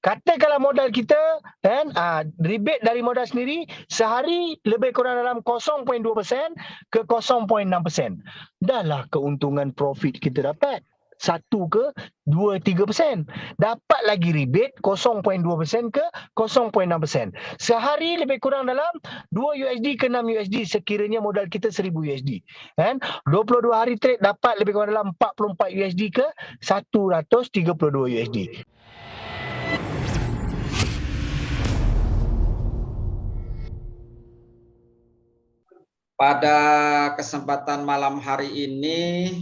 Katakanlah modal kita kan rebate dari modal sendiri sehari lebih kurang dalam 0.2% ke 0.6%. Dahlah keuntungan profit kita dapat 1 ke 2-3%. Dapat lagi rebate 0.2% ke 0.6%. Sehari lebih kurang dalam 2 USD ke 6 USD sekiranya modal kita 1000 USD. Kan? 22 hari trade dapat lebih kurang dalam 44 USD ke 132 USD. Pada kesempatan malam hari ini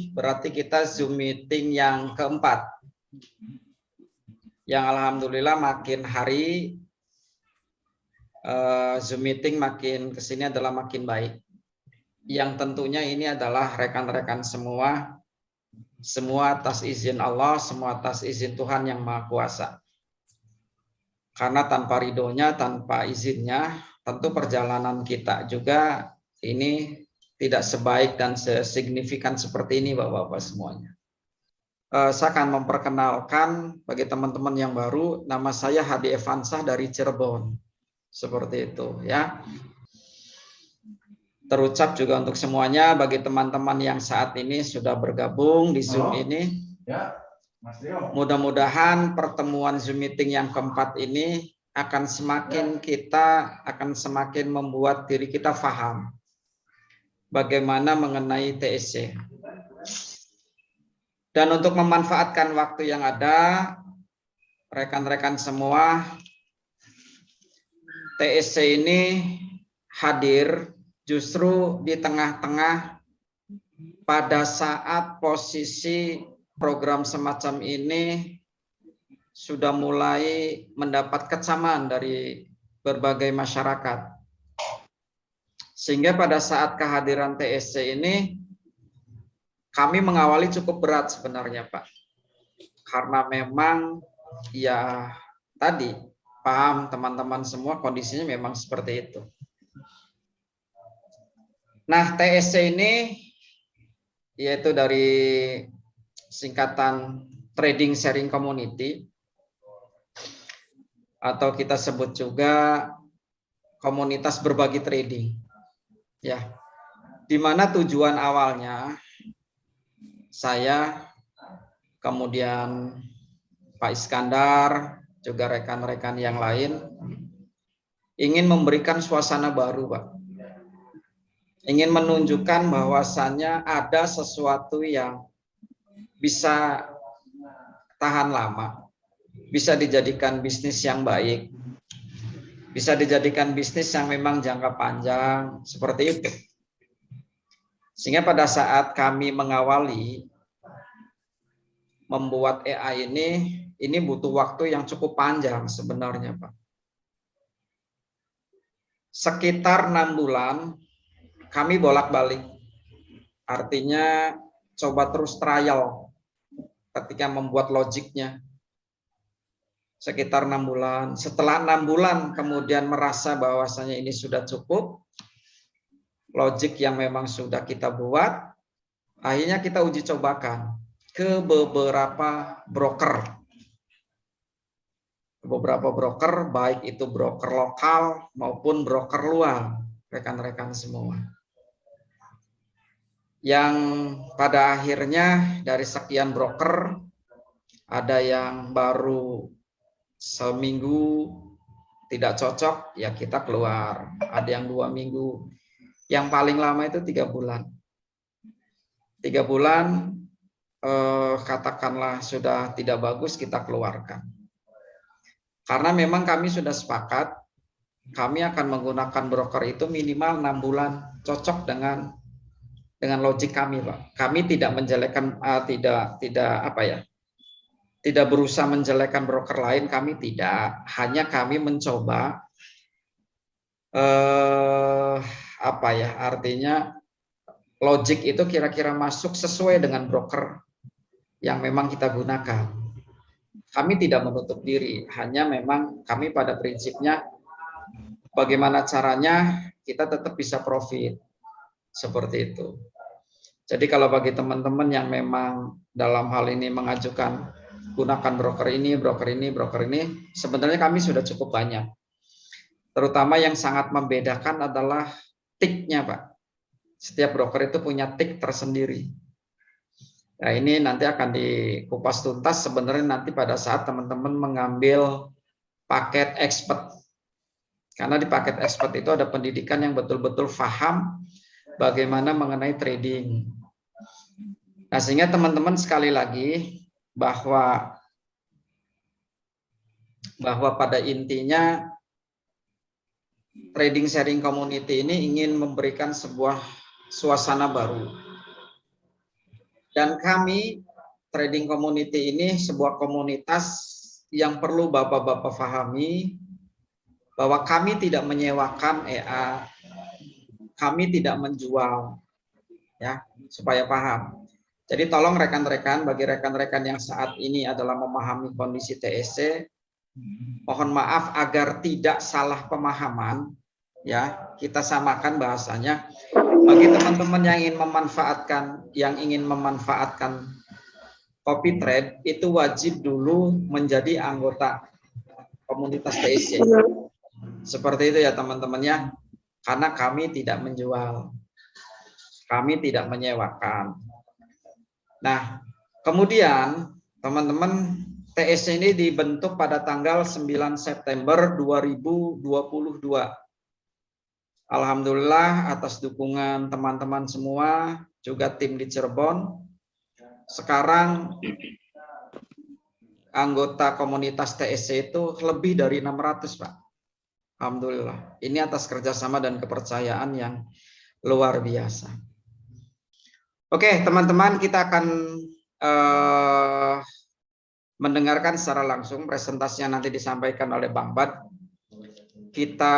berarti kita Zoom meeting yang keempat. Yang alhamdulillah makin hari Zoom meeting makin kesini adalah makin baik. Yang tentunya ini adalah rekan-rekan semua atas izin Allah, semua atas izin Tuhan yang Maha Kuasa. Karena tanpa ridhonya, tanpa izinnya, tentu perjalanan kita juga ini tidak sebaik dan sesignifikan seperti ini Bapak-Bapak semuanya. Saya akan memperkenalkan bagi teman-teman yang baru, nama saya Hadi Evansah dari Cirebon. Seperti itu ya. Terucap juga untuk semuanya bagi teman-teman yang saat ini sudah bergabung di Zoom ini. Ya, Mas Rio. Mudah-mudahan pertemuan Zoom meeting yang keempat ini akan semakin membuat diri kita paham bagaimana mengenai TSC. Dan untuk memanfaatkan waktu yang ada, rekan-rekan semua, TSC ini hadir justru di tengah-tengah pada saat posisi program semacam ini sudah mulai mendapat kecaman dari berbagai masyarakat. Sehingga pada saat kehadiran TSC ini, kami mengawali cukup berat sebenarnya Pak. Karena memang ya tadi, paham teman-teman semua kondisinya memang seperti itu. Nah TSC ini yaitu dari singkatan Trading Sharing Community, atau kita sebut juga komunitas berbagi trading. Ya, di mana tujuan awalnya saya, kemudian Pak Iskandar, juga rekan-rekan yang lain ingin memberikan suasana baru, Pak. Ingin menunjukkan bahwasannya ada sesuatu yang bisa tahan lama, bisa dijadikan bisnis yang baik, bisa dijadikan bisnis yang memang jangka panjang, seperti itu. Sehingga pada saat kami mengawali membuat AI ini butuh waktu yang cukup panjang sebenarnya, Pak. Sekitar 6 bulan kami bolak-balik. Artinya coba terus trial ketika membuat logiknya. Sekitar 6 bulan. Setelah 6 bulan kemudian merasa bahwasanya ini sudah cukup, logik yang memang sudah kita buat, akhirnya kita uji cobakan ke beberapa broker. Beberapa broker, baik itu broker lokal maupun broker luar, rekan-rekan semua. Yang pada akhirnya dari sekian broker, ada yang baru seminggu tidak cocok, ya kita keluar. Ada yang 2 minggu, yang paling lama itu 3 bulan. 3 bulan katakanlah sudah tidak bagus, kita keluarkan. Karena memang kami sudah sepakat, kami akan menggunakan broker itu minimal 6 bulan, cocok dengan logik kami, Pak. Kami tidak menjelekkan, tidak berusaha menjelekkan broker lain, kami tidak. Hanya kami mencoba artinya logik itu kira-kira masuk sesuai dengan broker yang memang kita gunakan. Kami tidak menutup diri, hanya memang kami pada prinsipnya bagaimana caranya kita tetap bisa profit. Seperti itu. Jadi kalau bagi teman-teman yang memang dalam hal ini mengajukan gunakan broker ini, broker ini, broker ini. Sebenarnya kami sudah cukup banyak. Terutama yang sangat membedakan adalah tiknya, Pak. Setiap broker itu punya tik tersendiri. Nah, ini nanti akan dikupas tuntas sebenarnya nanti pada saat teman-teman mengambil paket expert. Karena di paket expert itu ada pendidikan yang betul-betul paham bagaimana mengenai trading. Nah, sehingga teman-teman sekali lagi bahwa pada intinya trading sharing community ini ingin memberikan sebuah suasana baru. Dan kami trading community ini sebuah komunitas yang perlu Bapak-bapak pahami bahwa kami tidak menyewakan EA, kami tidak menjual, ya, supaya paham. Jadi tolong rekan-rekan, bagi rekan-rekan yang saat ini adalah memahami kondisi TSC, mohon maaf agar tidak salah pemahaman, ya, kita samakan bahasanya. Bagi teman-teman yang ingin memanfaatkan copy trade itu wajib dulu menjadi anggota komunitas TSC. Seperti itu ya teman-teman ya. Karena kami tidak menjual. Kami tidak menyewakan. Nah, kemudian teman-teman TSC ini dibentuk pada tanggal 9 September 2022. Alhamdulillah atas dukungan teman-teman semua, juga tim di Cirebon. Sekarang anggota komunitas TSC itu lebih dari 600, Pak. Alhamdulillah. Ini atas kerjasama dan kepercayaan yang luar biasa. Oke, teman-teman, kita akan mendengarkan secara langsung presentasinya nanti disampaikan oleh Bang Bad. Kita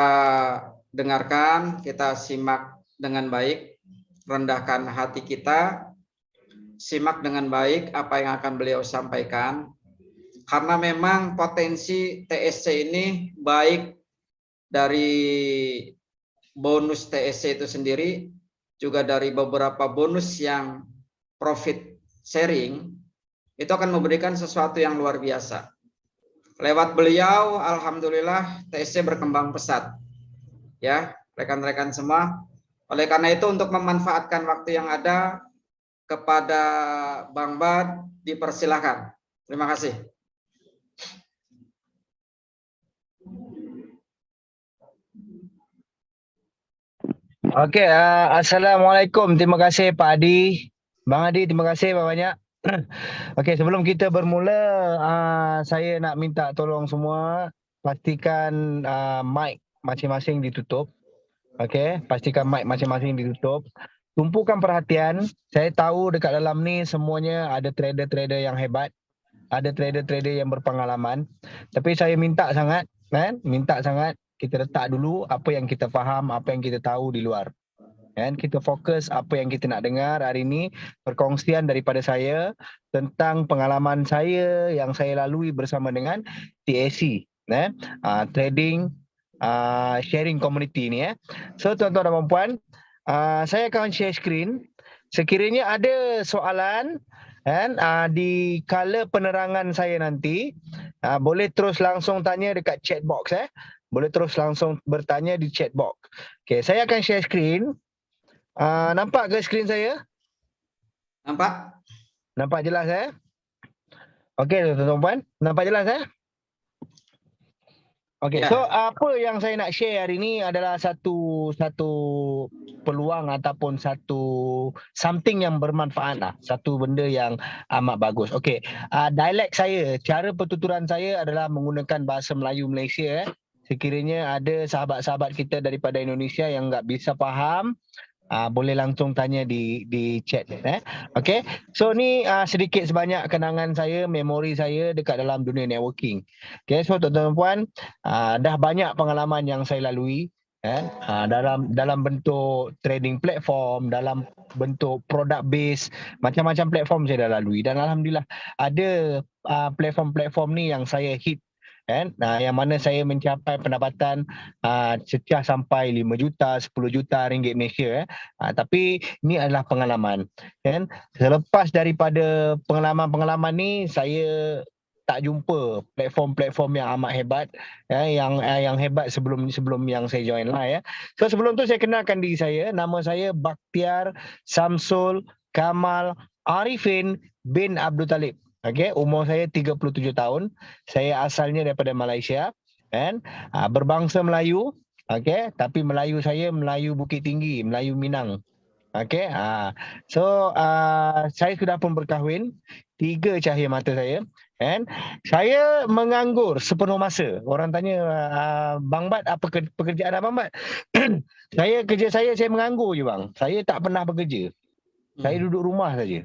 dengarkan, kita simak dengan baik, rendahkan hati kita, simak dengan baik apa yang akan beliau sampaikan, karena memang potensi TSC ini baik dari bonus TSC itu sendiri, juga dari beberapa bonus yang profit sharing, itu akan memberikan sesuatu yang luar biasa. Lewat beliau, alhamdulillah TSC berkembang pesat. Ya, rekan-rekan semua. Oleh karena itu untuk memanfaatkan waktu yang ada kepada Bang Bad dipersilahkan. Terima kasih. Okey, assalamualaikum. Terima kasih Pak Adi. Bang Adi, terima kasih banyak. Okey, sebelum kita bermula, saya nak minta tolong semua pastikan mic masing-masing ditutup. Okey, pastikan mic masing-masing ditutup. Tumpukan perhatian. Saya tahu dekat dalam ni semuanya ada trader-trader yang hebat, ada trader-trader yang berpengalaman. Tapi saya minta sangat, minta sangat kita letak dulu apa yang kita faham, apa yang kita tahu di luar. Kan, kita fokus apa yang kita nak dengar hari ini, perkongsian daripada saya tentang pengalaman saya yang saya lalui bersama dengan TSC, trading sharing community ni. So tuan-tuan dan puan-puan, saya akan share screen. Sekiranya ada soalan di kala penerangan saya nanti, boleh terus langsung tanya dekat chat box. Boleh terus langsung bertanya di chat box. Okay, saya akan share screen. Nampak ke skrin saya? Nampak? Nampak jelas Okey tuan-tuan puan, nampak jelas Okey, so apa yang saya nak share hari ini adalah satu peluang ataupun satu something yang bermanfaat lah, satu benda yang amat bagus. Okey, dialek saya, cara pertuturan saya adalah menggunakan bahasa Melayu Malaysia. Sekiranya ada sahabat-sahabat kita daripada Indonesia yang enggak bisa faham, boleh langsung tanya di chat. Okey. So ni sedikit sebanyak kenangan saya, memori saya dekat dalam dunia networking. Okey, so tuan-tuan puan, dah banyak pengalaman yang saya lalui dalam bentuk trading platform, dalam bentuk product base, macam-macam platform saya dah lalui, dan alhamdulillah ada platform-platform ni yang saya hit, yang mana saya mencapai pendapatan cecah sampai 5 juta, 10 juta ringgit Malaysia. Tapi ini adalah pengalaman. Selepas daripada pengalaman-pengalaman ni, saya tak jumpa platform-platform yang amat hebat, yang hebat sebelum yang saya join lah ya. So sebelum tu saya kenalkan diri saya, nama saya Bakhtiar Samsul Kamal Arifin bin Abdul Talib. Okey, umur saya 37 tahun. Saya asalnya daripada Malaysia kan, berbangsa Melayu. Okey, tapi Melayu saya Melayu Bukit Tinggi, Melayu Minang. Okey, so saya sudah pun berkahwin, 3 cahaya mata saya, and saya menganggur sepenuh masa. Orang tanya, Bang Bat, apa pekerjaan Abang Bat? Kerja saya menganggur je bang. Saya tak pernah bekerja. Saya duduk rumah saja.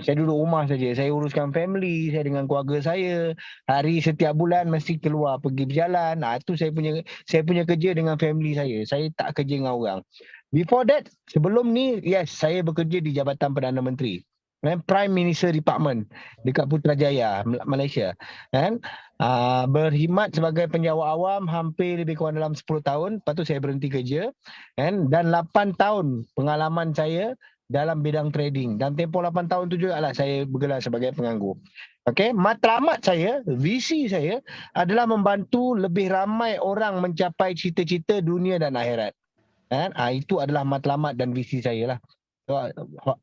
Saya duduk rumah saja. Saya uruskan family saya dengan keluarga saya. Hari setiap bulan mesti keluar pergi berjalan. Itu saya punya kerja dengan family saya. Saya tak kerja dengan orang. Before that, sebelum ni, yes, saya bekerja di Jabatan Perdana Menteri. Prime Minister Department dekat Putrajaya, Malaysia. Kan? Berkhidmat sebagai penjawat awam hampir lebih kurang dalam 10 tahun. Lepas tu saya berhenti kerja. Kan? Dan 8 tahun pengalaman saya dalam bidang trading. Dan tempoh 8 tahun tu juga lah saya bergelar sebagai penganggur. Okey, matlamat saya, visi saya adalah membantu lebih ramai orang mencapai cita-cita dunia dan akhirat. Kan? Itu adalah matlamat dan visi saya lah. So,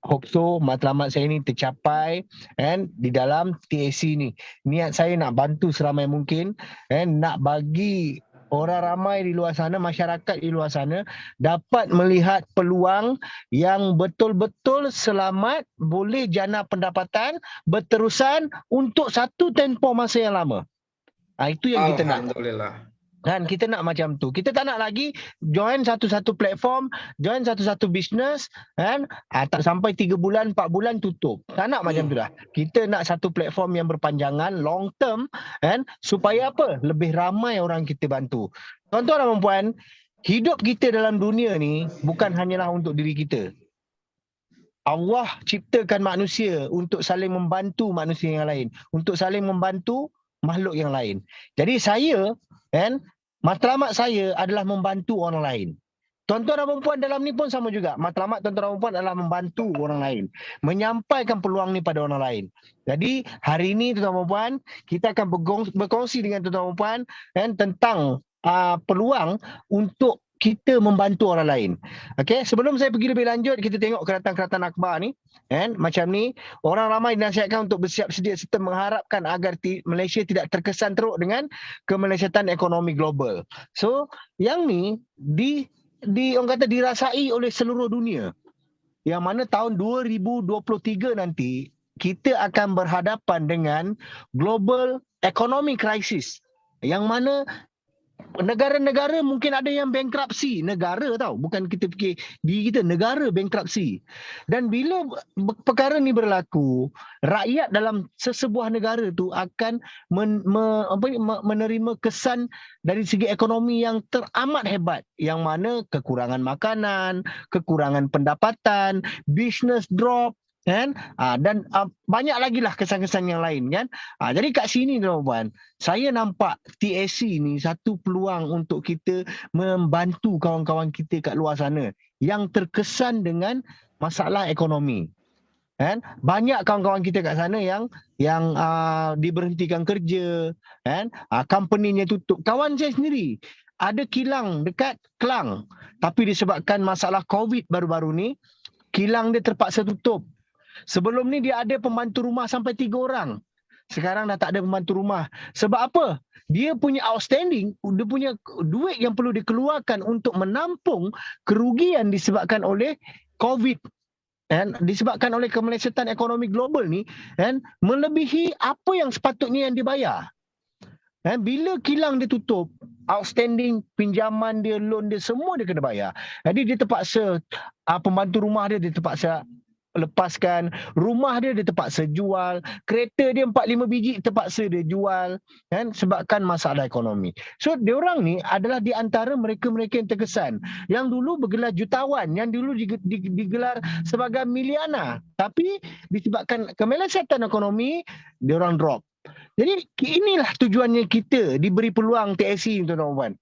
hope so matlamat saya ni tercapai kan di dalam TAC ni. Niat saya nak bantu seramai mungkin kan, nak bagi orang ramai di luar sana, masyarakat di luar sana dapat melihat peluang yang betul-betul selamat, boleh jana pendapatan berterusan untuk satu tempoh masa yang lama. Itu yang kita nak. Alhamdulillah. Dan kita nak macam tu. Kita tak nak lagi join satu-satu platform, join satu-satu bisnes kan, tak sampai 3 bulan, 4 bulan tutup. Tak nak macam tu dah. Kita nak satu platform yang berpanjangan, long term kan, supaya apa? Lebih ramai orang kita bantu. Tuan-tuan dan puan, hidup kita dalam dunia ni bukan hanyalah untuk diri kita. Allah ciptakan manusia untuk saling membantu manusia yang lain, untuk saling membantu makhluk yang lain. Jadi saya kan, matlamat saya adalah membantu orang lain. Tuan-tuan dan puan dalam ni pun sama juga. Matlamat tuan-tuan dan puan adalah membantu orang lain, menyampaikan peluang ni pada orang lain. Jadi hari ini tuan-tuan dan puan, kita akan berkongsi dengan tuan-tuan dan puan kan, tentang peluang untuk kita membantu orang lain. Okey, sebelum saya pergi lebih lanjut, kita tengok keratan-keratan akhbar ni. Kan, macam ni, orang ramai dinasihatkan untuk bersiap sedia serta mengharapkan agar Malaysia tidak terkesan teruk dengan kemelesatan ekonomi global. So, yang ni orang kata dirasai oleh seluruh dunia. Yang mana tahun 2023 nanti kita akan berhadapan dengan global economic crisis. Yang mana negara-negara mungkin ada yang bankruptcy. Negara tau, bukan kita fikir diri kita, negara bankruptcy. Dan bila perkara ni berlaku, rakyat dalam sesebuah negara tu akan menerima kesan dari segi ekonomi yang teramat hebat, yang mana kekurangan makanan, kekurangan pendapatan, business drop kan, dan banyak lagi lah kesan-kesan yang lain kan. Jadi kat sini tuan-tuan, saya nampak TAC ni satu peluang untuk kita membantu kawan-kawan kita kat luar sana yang terkesan dengan masalah ekonomi. Kan? Banyak kawan-kawan kita kat sana yang diberhentikan kerja, kan? Company-nya tutup. Kawan saya sendiri ada kilang dekat Kelang, tapi disebabkan masalah COVID baru-baru ni, kilang dia terpaksa tutup. Sebelum ni dia ada pembantu rumah sampai 3 orang. Sekarang dah tak ada pembantu rumah. Sebab apa? Dia punya outstanding, dia punya duit yang perlu dikeluarkan untuk menampung kerugian disebabkan oleh COVID dan disebabkan oleh kemelesatan ekonomi global ni, dan melebihi apa yang sepatutnya yang dibayar. Dan bila kilang dia tutup, outstanding pinjaman dia, loan dia, semua dia kena bayar. Jadi dia terpaksa, pembantu rumah dia terpaksa lepaskan, rumah dia terpaksa jual, kereta dia 4-5 biji terpaksa dia jual kan, sebabkan masalah ekonomi. So diorang ni adalah di antara mereka-mereka yang terkesan, yang dulu bergelar jutawan, yang dulu digelar sebagai miliana, tapi disebabkan kemelesatan ekonomi diorang drop. Jadi inilah tujuannya kita diberi peluang TAC tuan-tuan.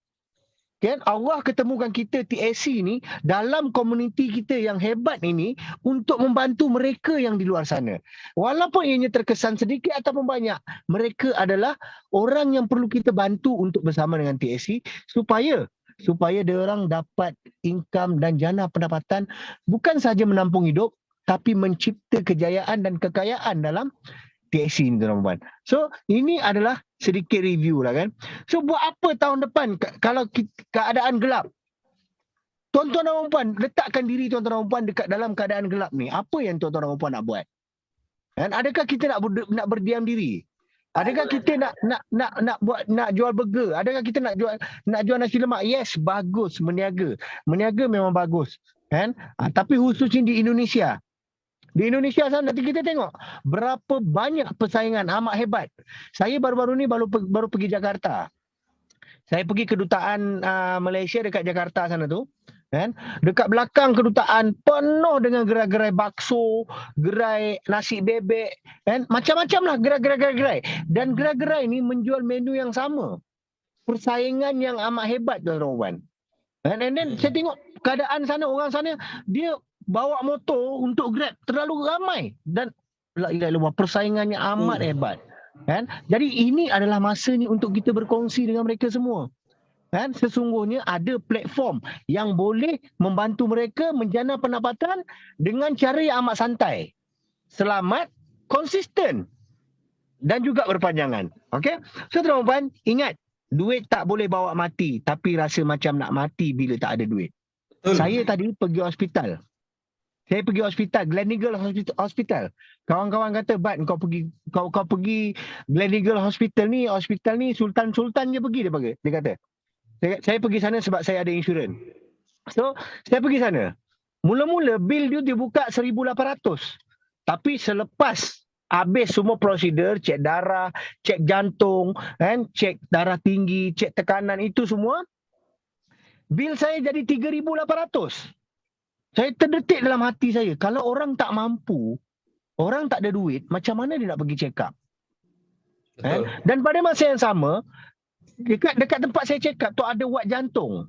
Kan Allah ketemukan kita TSC ni dalam komuniti kita yang hebat ini untuk membantu mereka yang di luar sana. Walaupun ianya terkesan sedikit ataupun banyak, mereka adalah orang yang perlu kita bantu untuk bersama dengan TSC supaya dia orang dapat income dan jana pendapatan bukan sahaja menampung hidup tapi mencipta kejayaan dan kekayaan dalam TSC ni, tuan-tuan. So, ini adalah sedikit review lah kan. So, buat apa tahun depan kalau keadaan gelap? Tuan-tuan dan puan, letakkan diri tuan-tuan dan puan dekat dalam keadaan gelap ni. Apa yang tuan-tuan dan puan nak buat? Dan adakah kita nak berdiam diri? Adakah kita nak jual burger? Adakah kita nak jual nasi lemak? Yes, bagus meniaga. Meniaga memang bagus, kan? Tapi khususnya di Indonesia. Di Indonesia sana nanti kita tengok berapa banyak persaingan amat hebat. Saya baru-baru ni baru pergi Jakarta. Saya pergi kedutaan Malaysia dekat Jakarta sana tu, kan? Dekat belakang kedutaan penuh dengan gerai-gerai bakso, gerai nasi bebek, kan? Macam-macam lah gerai-gerai. Dan gerai-gerai ni menjual menu yang sama. Persaingan yang amat hebat, tuan-tuan. And then saya tengok keadaan sana, orang sana dia bawa motor untuk Grab terlalu ramai dan persaingannya amat hebat, kan? Jadi ini adalah masa ni untuk kita berkongsi dengan mereka semua, kan? Sesungguhnya ada platform yang boleh membantu mereka menjana pendapatan dengan cara yang amat santai, selamat, konsisten dan juga berpanjangan. Okey, so tuan-tuan ingat, duit tak boleh bawa mati, tapi rasa macam nak mati bila tak ada duit. Saya tadi pergi hospital. Gleneagles Hospital. Kawan-kawan kata, "Bat, kau pergi Gleneagles Hospital ni sultan je pergi," dia kata. Saya pergi sana sebab saya ada insurans. So, saya pergi sana. Mula-mula bil dia buka 1,800. Tapi selepas habis semua prosedur, cek darah, cek jantung, kan, cek darah tinggi, cek tekanan, itu semua, bil saya jadi 3,800. Saya terdetik dalam hati saya, kalau orang tak mampu, orang tak ada duit, macam mana dia nak pergi check up? Dan pada masa yang sama, dekat tempat saya check up tu ada wad jantung.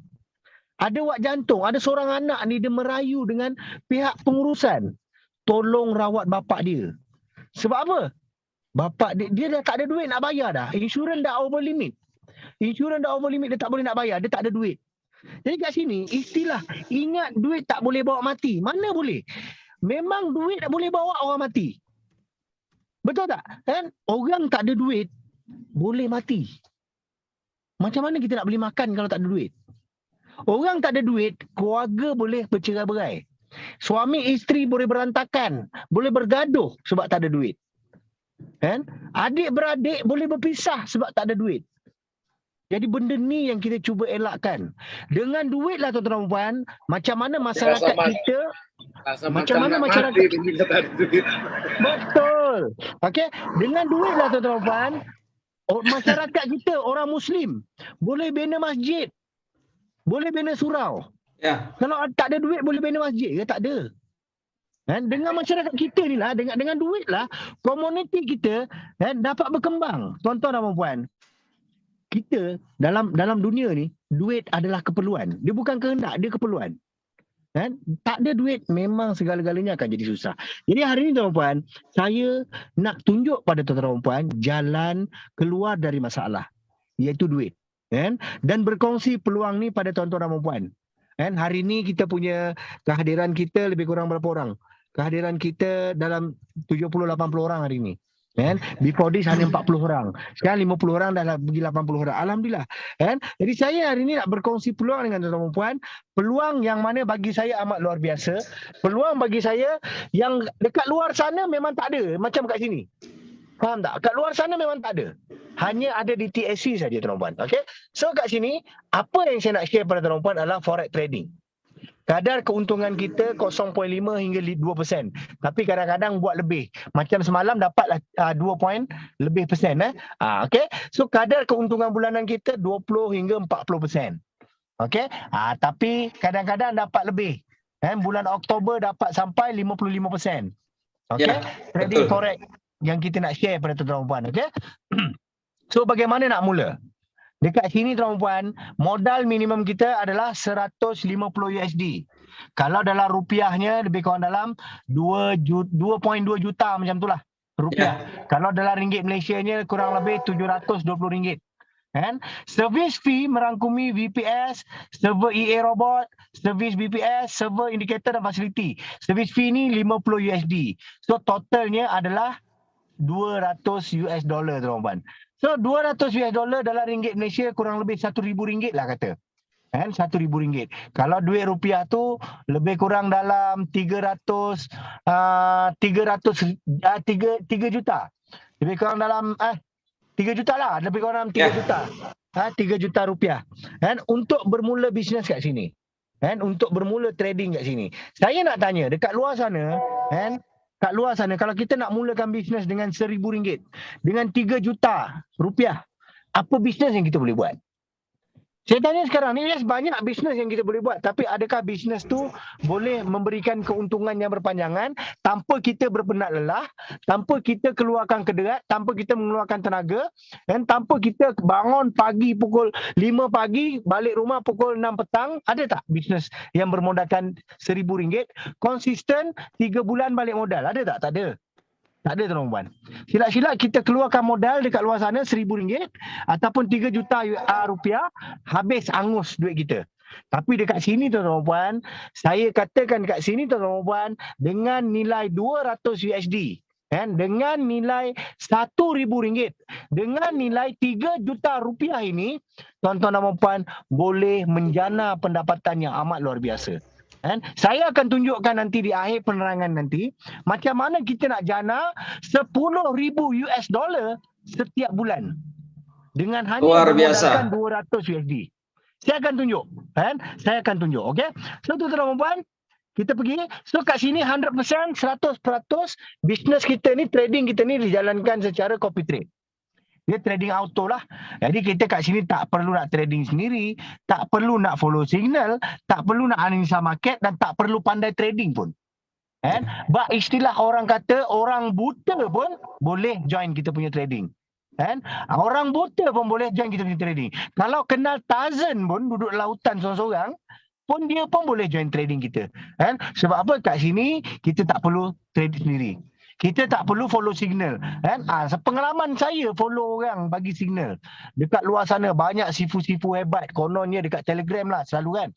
Ada seorang anak ni, dia merayu dengan pihak pengurusan, tolong rawat bapak dia. Sebab apa? Bapak dia dah tak ada duit nak bayar dah. Insurans dah over limit. Dia tak boleh nak bayar, dia tak ada duit. Jadi kat sini istilah ingat duit tak boleh bawa mati. Mana boleh? Memang duit tak boleh bawa orang mati. Betul tak? Kan? Orang tak ada duit boleh mati. Macam mana kita nak beli makan kalau tak ada duit? Orang tak ada duit, keluarga boleh bercerai-berai. Suami isteri boleh berantakan, boleh bergaduh sebab tak ada duit. Kan? Adik-beradik boleh berpisah sebab tak ada duit. Jadi benda ni yang kita cuba elakkan. Dengan duit lah tuan-tuan dan puan, macam mana masyarakat kita, betul. Okey, dengan duit lah tuan-tuan dan puan, masyarakat kita orang Muslim boleh bina masjid, boleh bina surau. Ya. Kalau tak ada duit boleh bina masjid ke? Tak ada. Dan dengan masyarakat kita ni lah, dengan duit lah, komuniti kita dapat berkembang. Tuan-tuan dan puan, kita dalam dunia ni, duit adalah keperluan. Dia bukan kehendak, dia keperluan. Kan? Tak ada duit, memang segala-galanya akan jadi susah. Jadi hari ini tuan-tuan, saya nak tunjuk pada tuan-tuan dan puan jalan keluar dari masalah, iaitu duit. Kan? Dan berkongsi peluang ni pada tuan-tuan dan puan. Kan? Hari ini kita punya kehadiran kita lebih kurang berapa orang? Kehadiran kita dalam 70-80 orang hari ini. Kan? Before this hanya 40 orang. Sekarang 50 orang dah pergi 80 orang. Alhamdulillah. Kan? Jadi saya hari ini nak berkongsi peluang dengan tuan-tuan dan puan. Peluang yang mana bagi saya amat luar biasa. Peluang bagi saya yang dekat luar sana memang tak ada. Macam kat sini. Faham tak? Kat luar sana memang tak ada. Hanya ada di TSC saja tuan-tuan. Okay? So kat sini, apa yang saya nak share pada tuan-tuan adalah forex trading. Kadar keuntungan kita 0.5 hingga 2%. Tapi kadang-kadang buat lebih. Macam semalam dapatlah 2 lebih persen. Okay? So kadar keuntungan bulanan kita 20 hingga 40%. Okay? Tapi kadang-kadang dapat lebih. Bulan Oktober dapat sampai 55%. Okay? Ya, Trading betul. forex yang kita nak share pada tuan-tuan dan puan. Okay? So bagaimana nak mula? Dekat sini tuan-puan, modal minimum kita adalah 150 USD. Kalau dalam rupiahnya lebih kurang dalam 2.2 juta macam itulah rupiah. Kalau dalam ringgit Malaysianya kurang lebih RM720. Kan? Service fee merangkumi VPS, server EA robot, servis BPS, server indicator dan fasiliti. Service fee ni 50 USD. So totalnya adalah 200 US dollar tuan-tuan. So 200 US dollar dalam ringgit Malaysia kurang lebih RM1,000 lah kata. Kan, RM1,000. Kalau duit rupiah tu lebih kurang dalam 300 3 juta. Lebih kurang dalam 3 juta lah, lebih kurang dalam 3 juta. 3 juta rupiah. Kan, untuk bermula bisnes kat sini. Kan, untuk bermula trading kat sini. Saya nak tanya dekat luar sana, kan, kat luar sana kalau kita nak mulakan bisnes dengan RM1,000, dengan 3 juta rupiah, apa bisnes yang kita boleh buat? Saya tanya sekarang ni, yes, banyak bisnes yang kita boleh buat, tapi adakah bisnes tu boleh memberikan keuntungan yang berpanjangan tanpa kita berpenat lelah, tanpa kita keluarkan kederat, tanpa kita mengeluarkan tenaga, dan tanpa kita bangun pagi pukul 5 pagi, balik rumah pukul 6 petang? Ada tak bisnes yang bermodalkan RM1,000, konsisten 3 bulan balik modal? Ada tak? Tak ada. Tak ada tuan-tuan. Silap-silap kita keluarkan modal dekat luar sana RM1,000 ataupun 3 juta rupiah, habis angus duit kita. Tapi dekat sini tuan-tuan, saya katakan dekat sini tuan-tuan, dengan nilai 200 USD, kan, dengan nilai RM1,000, dengan nilai 3 juta rupiah ini, tuan-tuan dan puan boleh menjana pendapatan yang amat luar biasa. Kan? Saya akan tunjukkan nanti di akhir penerangan nanti macam mana kita nak jana 10,000 US dollar setiap bulan dengan hanya memodalkan 200 USD. Saya akan tunjuk, kan? Saya akan tunjuk, okey? So tuan-tuan dan puan, kita pergi. So kat sini 100%, 100% bisnes kita ni, trading kita ni dijalankan secara copy trade. Dia trading auto lah. Jadi kita kat sini tak perlu nak trading sendiri, tak perlu nak follow signal, tak perlu nak analisa market dan tak perlu pandai trading pun. Kan? Bah istilah orang kata orang buta pun boleh join kita punya trading. Kan? Orang buta pun boleh join kita punya trading. Kalau kenal Tarzan pun duduk lautan seorang-seorang, pun dia pun boleh join trading kita. Kan? Sebab apa? Kat sini kita tak perlu trade sendiri. Kita tak perlu follow signal. Kan? Pengalaman saya follow orang bagi signal. Dekat luar sana banyak sifu-sifu hebat. Kononnya dekat Telegram lah selalu kan.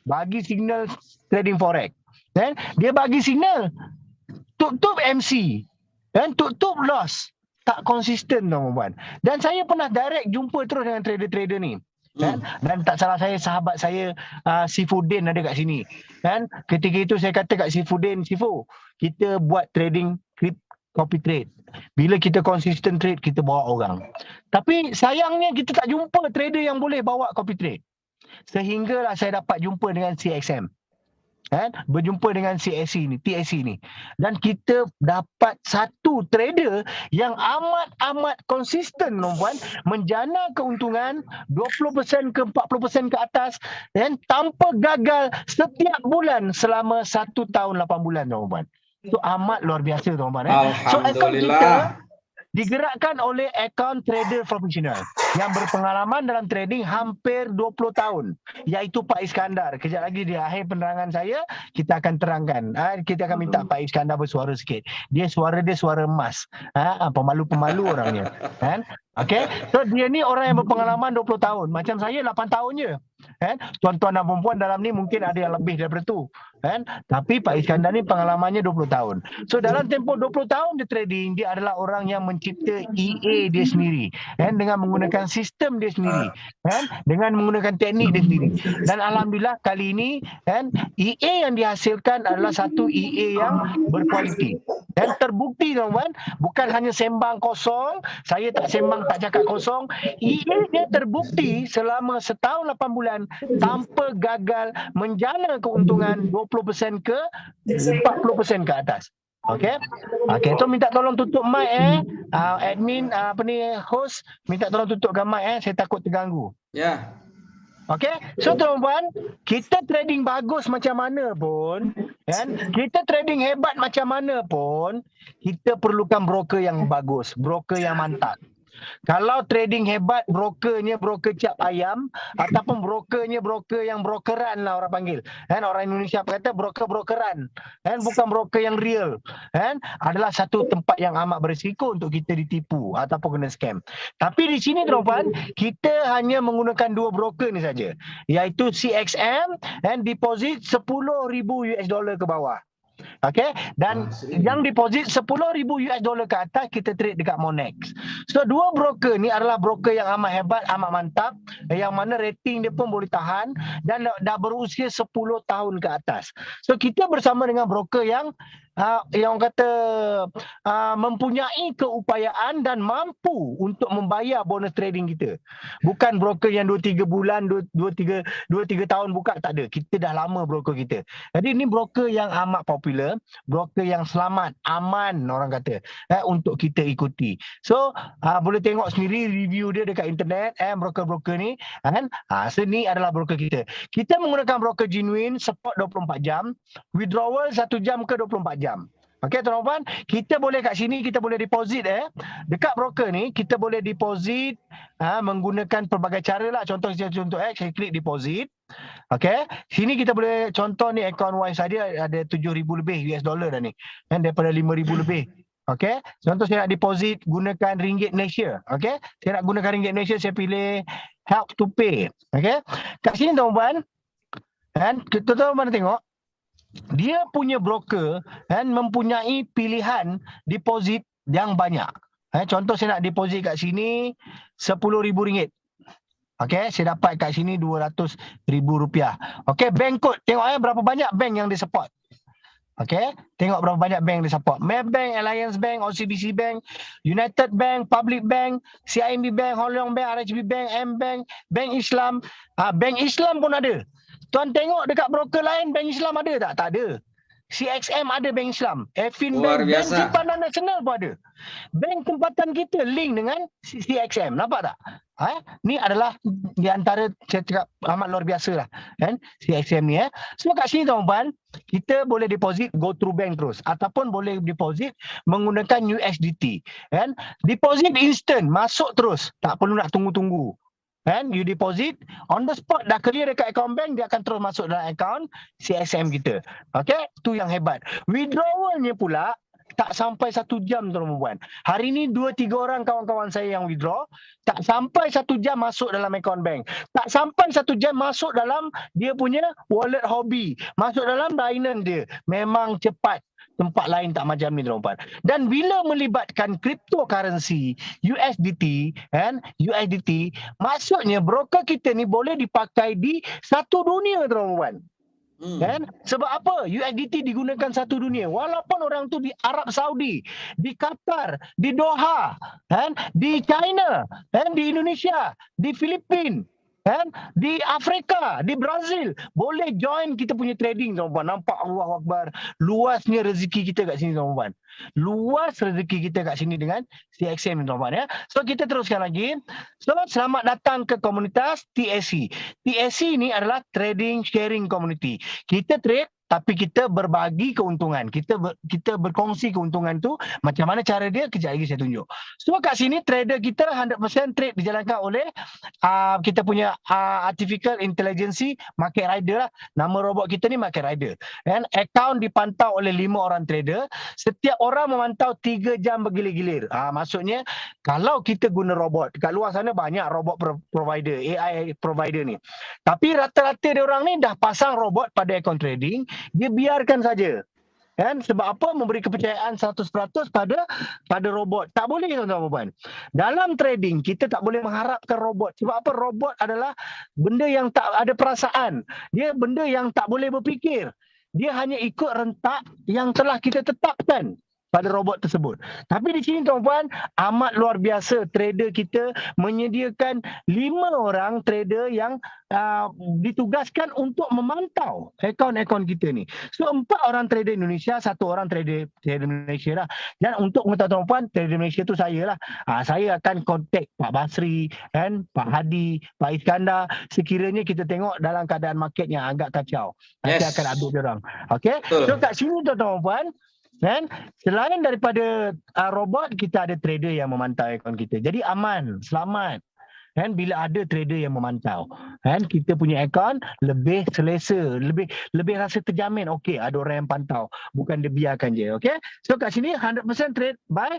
Bagi signal trading forex. Kan? Dia bagi signal. Tutup MC. Kan? Tutup loss. Tak konsisten tuan-tuan. Dan saya pernah direct jumpa terus dengan trader-trader ni. Kan? Dan tak salah saya, sahabat saya Sifuddin ada kat sini. Kan? Ketika itu saya kata kat Sifuddin, Sifu, kita buat trading copy trade. Bila kita konsisten trade, kita bawa orang. Tapi sayangnya kita tak jumpa trader yang boleh bawa copy trade. Sehinggalah saya dapat jumpa dengan CXM. Kan? Berjumpa dengan TSC ni. Dan kita dapat satu trader yang amat konsisten tuan-tuan, menjana keuntungan 20% ke 40% ke atas dan tanpa gagal setiap bulan selama 1 tahun 8 bulan tuan-tuan. Itu amat luar biasa tuan-tuan. So account kita digerakkan oleh account trader profesional yang berpengalaman dalam trading hampir 20 tahun, iaitu Pak Iskandar. Kejap lagi di akhir penerangan saya kita akan terangkan. Kita akan minta Pak Iskandar bersuara sikit. Suara dia suara emas. Pemalu-pemalu orangnya. Kan? Okey. So dia ni orang yang berpengalaman 20 tahun. Macam saya 8 tahun je. Kan? Tuan-tuan dan puan-puan dalam ni mungkin ada yang lebih daripada tu. Kan? Tapi Pak Iskandar ni pengalamannya 20 tahun. So dalam tempoh 20 tahun dia trading, dia adalah orang yang mencipta EA dia sendiri. Kan? Dengan menggunakan sistem dia sendiri. Kan? Dengan menggunakan teknik dia sendiri. Dan alhamdulillah kali ini kan, EA yang dihasilkan adalah satu EA yang berkualiti. Dan terbukti tuan-tuan, bukan hanya sembang kosong, saya tak sembang tak cakap kosong. EA dia terbukti selama setahun 8 bulan tanpa gagal menjana keuntungan 20% ke 40% ke atas. Okey. So minta tolong tutup mic admin host minta tolong tutupkan mic saya takut terganggu. Ya. Okey. So tuan-tuan, kita trading bagus macam mana pun, kan? Kita trading hebat macam mana pun, kita perlukan broker yang bagus, broker yang mantap. Kalau trading hebat, brokernya broker cap ayam ataupun brokernya broker yang brokeran lah orang panggil. Kan orang Indonesia kata broker-brokeran. Kan bukan broker yang real. Kan adalah satu tempat yang amat berisiko untuk kita ditipu ataupun kena scam. Tapi di sini tuan-tuan, kita hanya menggunakan dua broker ni saja, iaitu CXM dan deposit 10,000 US dollar ke bawah. Okay, dan yang deposit 10,000 US dollar ke atas kita trade dekat Monex. So dua broker ni adalah broker yang amat hebat, amat mantap, yang mana rating dia pun boleh tahan dan dah berusia 10 tahun ke atas. So kita bersama dengan broker yang kata mempunyai keupayaan dan mampu untuk membayar bonus trading kita. Bukan broker yang 2-3 bulan, 2-3 tahun buka, tak ada. Kita dah lama broker kita. Jadi ini broker yang amat popular, broker yang selamat, aman orang kata, untuk kita ikuti. So boleh tengok sendiri review dia dekat internet, broker-broker ni kan. So ni adalah broker kita. Kita menggunakan broker genuine, support 24 jam, withdrawal 1 jam ke 24 jam. Okey tuan-tuan, kita boleh kat sini kita boleh deposit dekat broker ni kita boleh deposit menggunakan pelbagai cara lah. Contoh saya klik deposit. Okey, sini kita boleh contoh ni account Y saja ada 7,000 lebih US dollar dah ni. Dan daripada 5,000 lebih. Okey, contoh saya nak deposit gunakan ringgit Malaysia. Okey, saya nak gunakan ringgit Malaysia, saya pilih help to pay. Okey, kat sini tuan-tuan, kan tuan-tuan tengok dia punya broker kan mempunyai pilihan deposit yang banyak. Contoh saya nak deposit kat sini RM10,000. Okey, saya dapat kat sini RM200,000. Okey, bank code. Tengok berapa banyak bank yang dia support. Okey, tengok berapa banyak bank dia support. Maybank, Alliance Bank, OCBC Bank, United Bank, Public Bank, CIMB Bank, Hong Leong Bank, RHB Bank, M Bank, Bank Islam. Bank Islam pun ada. Tuan tengok dekat broker lain Bank Islam ada tak? Tak ada. CXM ada Bank Islam. Efin Bank, Bank Simpanan Nasional pun ada. Bank tempatan kita link dengan CXM. Nampak tak? Ni adalah di antara saya cakap amat luar biasa lah. Kan? CXM ni. So kat sini tuan-tuan, kita boleh deposit go through bank terus. Ataupun boleh deposit menggunakan USDT. Kan? Deposit instant. Masuk terus. Tak perlu nak tunggu-tunggu. And you deposit on the spot, dah clear dekat account bank, dia akan terus masuk dalam account CXM kita. Okay, tu yang hebat. Withdrawalnya pula tak sampai 1 jam tuan-tuan. Hari ni 2-3 orang kawan-kawan saya yang withdraw, tak sampai 1 jam masuk dalam account bank. Tak sampai 1 jam masuk dalam dia punya wallet hobi, masuk dalam Binance dia. Memang cepat. Tempat lain tak macam ni tuan-tuan. Dan bila melibatkan cryptocurrency, USDT, maksudnya broker kita ni boleh dipakai di satu dunia tuan-tuan. Kan? Sebab apa? USDT digunakan satu dunia. Walaupun orang tu di Arab Saudi, di Qatar, di Doha, kan? Di China, kan? Di Indonesia, di Filipina, kan? Di Afrika, di Brazil, boleh join kita punya trading tuan-tuan. Nampak Allahu Akbar, luasnya rezeki kita kat sini tuan-tuan. Luas rezeki kita kat sini dengan CXM tuan-tuan. So kita teruskan lagi. So selamat datang ke komunitas TSC. TSC ni adalah Trading Sharing Community. Kita trade tapi kita berbagi keuntungan. Kita berkongsi keuntungan tu. Macam mana cara dia? Kejap lagi saya tunjuk. So kat sini trader kita 100% trade dijalankan oleh kita punya Artificial Intelligence Market Rider lah. Nama robot kita ni Market Rider. Dan account dipantau oleh 5 orang trader. Setiap orang memantau 3 jam bergilir-gilir. Maksudnya kalau kita guna robot, kat luar sana banyak robot provider, AI provider ni. Tapi rata-rata dia orang ni dah pasang robot pada account trading. Dia biarkan saja. Kan? Sebab apa? Memberi kepercayaan 100% pada robot. Tak boleh tuan-tuan. Dalam trading kita tak boleh mengharapkan robot. Sebab apa? Robot adalah benda yang tak ada perasaan. Dia benda yang tak boleh berfikir. Dia hanya ikut rentak yang telah kita tetapkan pada robot tersebut. Tapi di sini tuan-tuan, amat luar biasa trader kita menyediakan 5 orang trader yang ditugaskan untuk memantau akaun-akaun kita ni. So 4 orang trader Indonesia, 1 orang trader Malaysia lah. Dan untuk mengetahui tuan-tuan, trader Malaysia tu saya lah. Saya akan kontak Pak Basri, kan, Pak Hadi, Pak Iskandar. Sekiranya kita tengok dalam keadaan market yang agak kacau, nanti akan update dia orang. Okay? So kat sini tuan-tuan, Kan? Selain daripada robot, kita ada trader yang memantau akaun kita. Jadi aman, selamat. Kan bila ada trader yang memantau, kan kita punya akaun lebih selesa, lebih rasa terjamin. Okey, ada orang yang pantau, bukan dia biarkan je. Okey, so kat sini 100% trade by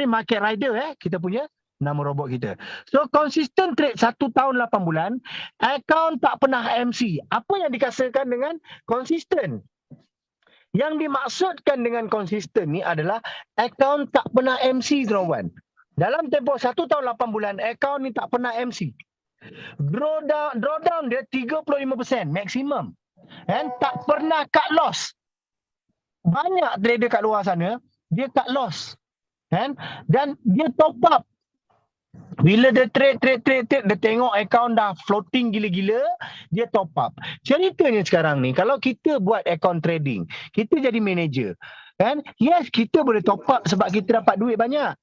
market rider kita punya nama robot kita. So consistent trade 1 tahun 8 bulan, akaun tak pernah MC. Apa yang dikasarkan dengan konsisten? Yang dimaksudkan dengan konsisten ni adalah akaun tak pernah MC, tuan-tuan. Dalam tempoh 1 tahun 8 bulan, akaun ni tak pernah MC. Drawdown dia 35% maksimum. And tak pernah cut loss. Banyak trader kat luar sana, dia cut loss. And dan dia top up. Bila dia trade, dia tengok akaun dah floating gila-gila, dia top up. Ceritanya sekarang ni, kalau kita buat akaun trading, kita jadi manager, kan? Yes, kita boleh top up sebab kita dapat duit banyak,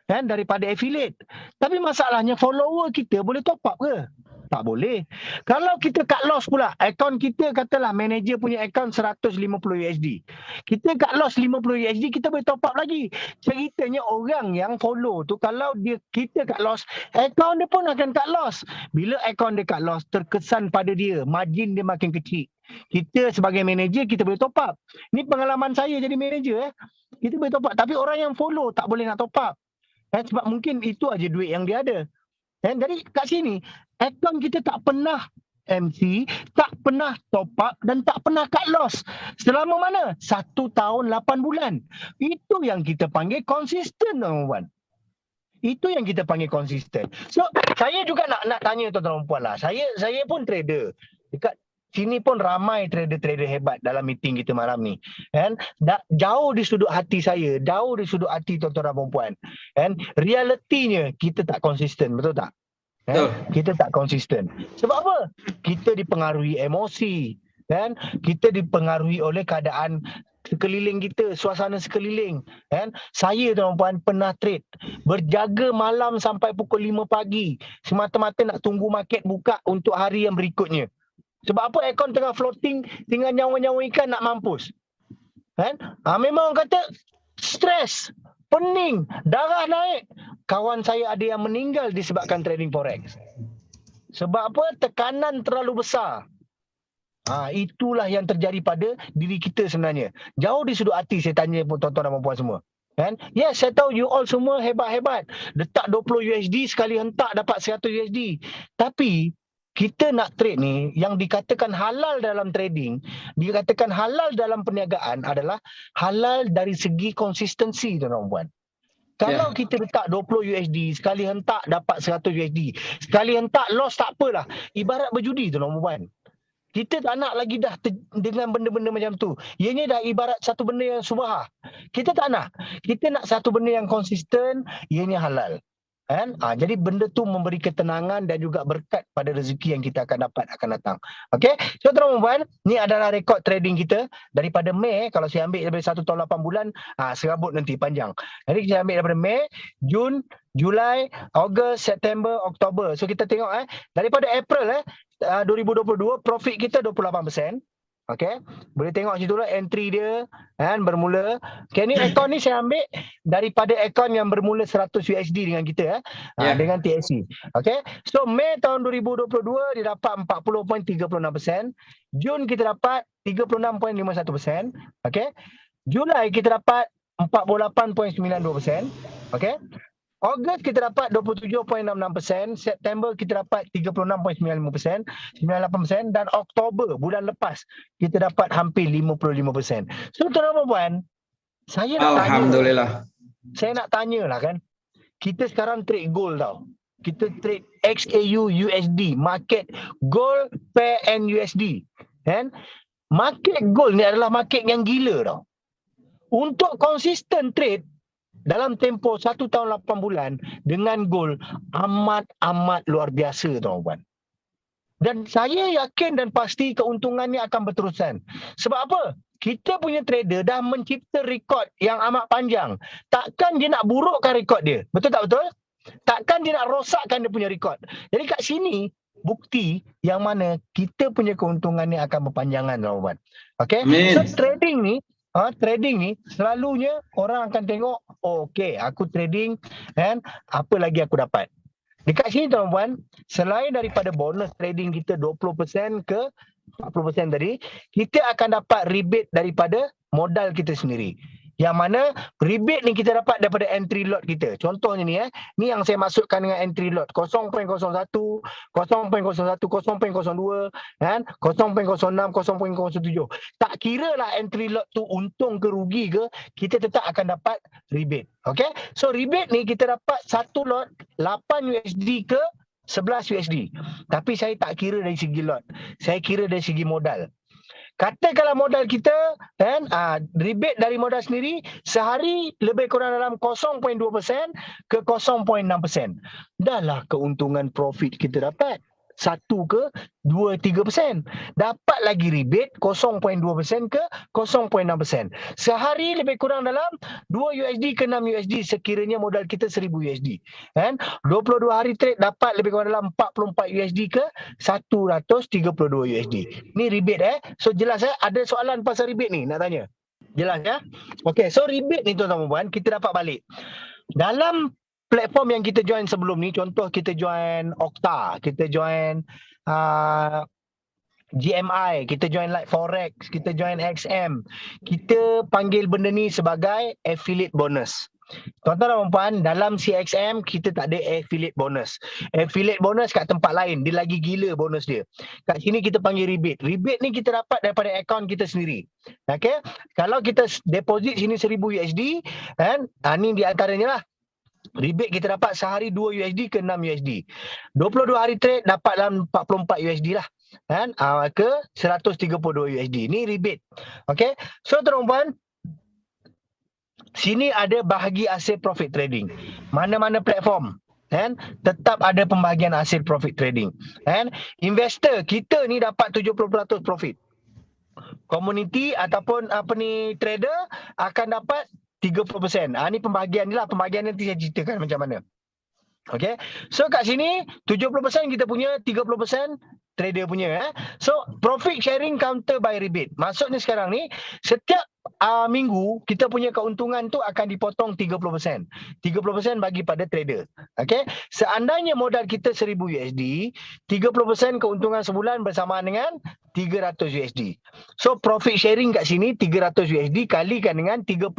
kan? Daripada affiliate. Tapi masalahnya follower kita boleh top up ke? Tak boleh. Kalau kita cut loss pula, akaun kita katalah manager punya akaun 150 USD. Kita cut loss 50 USD, kita boleh top up lagi. Ceritanya orang yang follow tu, kalau kita cut loss, akaun dia pun akan cut loss. Bila akaun dia cut loss, terkesan pada dia, margin dia makin kecil. Kita sebagai manager, kita boleh top up. Ini pengalaman saya jadi manager. Kita boleh top up. Tapi orang yang follow tak boleh nak top up. Sebab mungkin itu aja duit yang dia ada. Jadi kat sini, akaun kita tak pernah MC, tak pernah top up dan tak pernah cut loss. Selama mana? 1 tahun 8 bulan. Itu yang kita panggil konsisten, tuan-tuan. Itu yang kita panggil konsisten. So, saya juga nak tanya tuan-tuan dan puan lah. Saya pun trader. Dekat sini pun ramai trader-trader hebat dalam meeting kita malam ni. Kan? Jauh di sudut hati saya, jauh di sudut hati tuan-tuan dan puan. Kan? Realitinya kita tak konsisten, betul tak? Kita tak konsisten. Sebab apa? Kita dipengaruhi emosi, kan? Kita dipengaruhi oleh keadaan sekeliling kita, suasana sekeliling, kan? Saya tuan-tuan pernah trade, berjaga malam sampai pukul 5 pagi semata-mata nak tunggu market buka untuk hari yang berikutnya. Sebab apa? Akaun tengah floating, tinggal nyawa-nyawa ikan nak mampus. Kan? Memang orang kata stres, pening, darah naik. Kawan saya ada yang meninggal disebabkan trading forex. Sebab apa? Tekanan terlalu besar. Itulah yang terjadi pada diri kita sebenarnya. Jauh di sudut hati saya tanya pun tuan-tuan dan puan semua. Kan? Yes, saya tahu you all semua hebat-hebat. Letak 20 USD sekali hentak dapat 100 USD. Tapi kita nak trade ni, yang dikatakan halal dalam trading, dikatakan halal dalam perniagaan adalah halal dari segi konsistensi, tuan-tuan dan puan. Kalau kita letak 20 USD, sekali hentak dapat 100 USD. Sekali hentak loss tak apalah. Ibarat berjudi, tuan-tuan dan puan. Kita tak nak lagi dah dengan benda-benda macam tu. Ianya dah ibarat satu benda yang subahah. Kita tak nak. Kita nak satu benda yang konsisten, ianya halal. Kan? Jadi benda tu memberi ketenangan dan juga berkat pada rezeki yang kita akan dapat akan datang. Okey. So tuan-tuan, ni adalah rekod trading kita daripada Mei. Kalau saya ambil daripada 1 tahun 8 bulan, serabut nanti panjang. Jadi saya ambil daripada Mei, Jun, Julai, Ogos, September, Oktober. So kita tengok daripada April 2022 profit kita 28%. Okey, boleh tengok situ lah entry dia kan bermula. Okey, ni akaun ni saya ambil daripada akaun yang bermula 100 USD dengan kita dengan TSC. Okey, so Mei tahun 2022 dia dapat 40.36%, Jun kita dapat 36.51%, okey. Julai kita dapat 48.92%, okey. Ogos kita dapat 27.66%, September kita dapat 36.95%, 98%, dan Oktober bulan lepas kita dapat hampir 55%. So tuan-tuan dan puan, saya nak Alhamdulillah. Saya nak tanyalah kan. Kita sekarang trade gold tau. Kita trade XAU USD, market gold pair and USD. Kan? Market gold ni adalah market yang gila tau. Untuk konsisten trade dalam tempoh 1 tahun 8 bulan dengan gold amat luar biasa, tuan-tuan. Dan saya yakin dan pasti keuntungannya akan berterusan. Sebab apa? Kita punya trader dah mencipta rekod yang amat panjang. Takkan dia nak burukkan rekod dia. Betul tak betul? Takkan dia nak rosakkan dia punya rekod. Jadi kat sini bukti yang mana kita punya keuntungannya akan berpanjangan, tuan-tuan. Okay? So trading ni trading ni selalunya orang akan tengok, oh, okey, aku trading kan, apa lagi aku dapat. Dekat sini tuan-puan, selain daripada bonus trading kita 20% ke 40% tadi, kita akan dapat rebate daripada modal kita sendiri. Yang mana rebate ni kita dapat daripada entry lot kita. Contohnya ni ni yang saya masukkan dengan entry lot 0.01, 0.01, 0.02 kan, 0.06, 0.07. Tak kira lah entry lot tu untung ke rugi ke, kita tetap akan dapat rebate. Okay, so rebate ni kita dapat satu lot 8 USD ke 11 USD. Tapi saya tak kira dari segi lot. Saya kira dari segi modal. Katakanlah modal kita kan, rebate dari modal sendiri sehari lebih kurang dalam 0.2% ke 0.6%. Dahlah keuntungan profit kita dapat 1 ke 2-3%. Dapat lagi rebate 0.2% ke 0.6%. Sehari lebih kurang dalam 2 USD ke 6 USD sekiranya modal kita 1000 USD. Kan? 22 hari trade dapat lebih kurang dalam 44 USD ke 132 USD. Ni rebate So jelas ada soalan pasal rebate ni nak tanya? Jelas ya? Okey, so rebate ni tuan-tuan puan kita dapat balik. Dalam platform yang kita join sebelum ni, contoh kita join Okta, kita join GMI, kita join like Forex, kita join XM. Kita panggil benda ni sebagai affiliate bonus. Tuan-tuan dan puan, dalam CXM kita tak ada affiliate bonus. Affiliate bonus kat tempat lain, dia lagi gila bonus dia. Kat sini kita panggil rebate. Rebate ni kita dapat daripada akaun kita sendiri. Okay? Kalau kita deposit sini 1000 USD, kan? Ni di antaranya lah. Rebate kita dapat sehari 2 USD ke 6 USD. 22 hari trade dapat dalam 44 USD lah. Kan? Ke 132 USD. Ni rebate. Okay? So tuan-tuan, sini ada bahagi hasil profit trading. Mana-mana platform kan tetap ada pembahagian hasil profit trading. Kan? Investor kita ni dapat 70% profit. Community ataupun trader akan dapat 30%. Ni pembahagian ni lah. Pembahagian nanti saya ceritakan macam mana. Okay. So kat sini 70% kita punya, 30% trader punya. So profit sharing counter by rebate. Maksudnya sekarang ni setiap minggu kita punya keuntungan tu akan dipotong 30%. 30% bagi pada trader. Okay. Seandainya modal kita 1000 USD, 30% keuntungan sebulan bersamaan dengan 300 USD. So profit sharing kat sini 300 USD kalikan dengan 30%,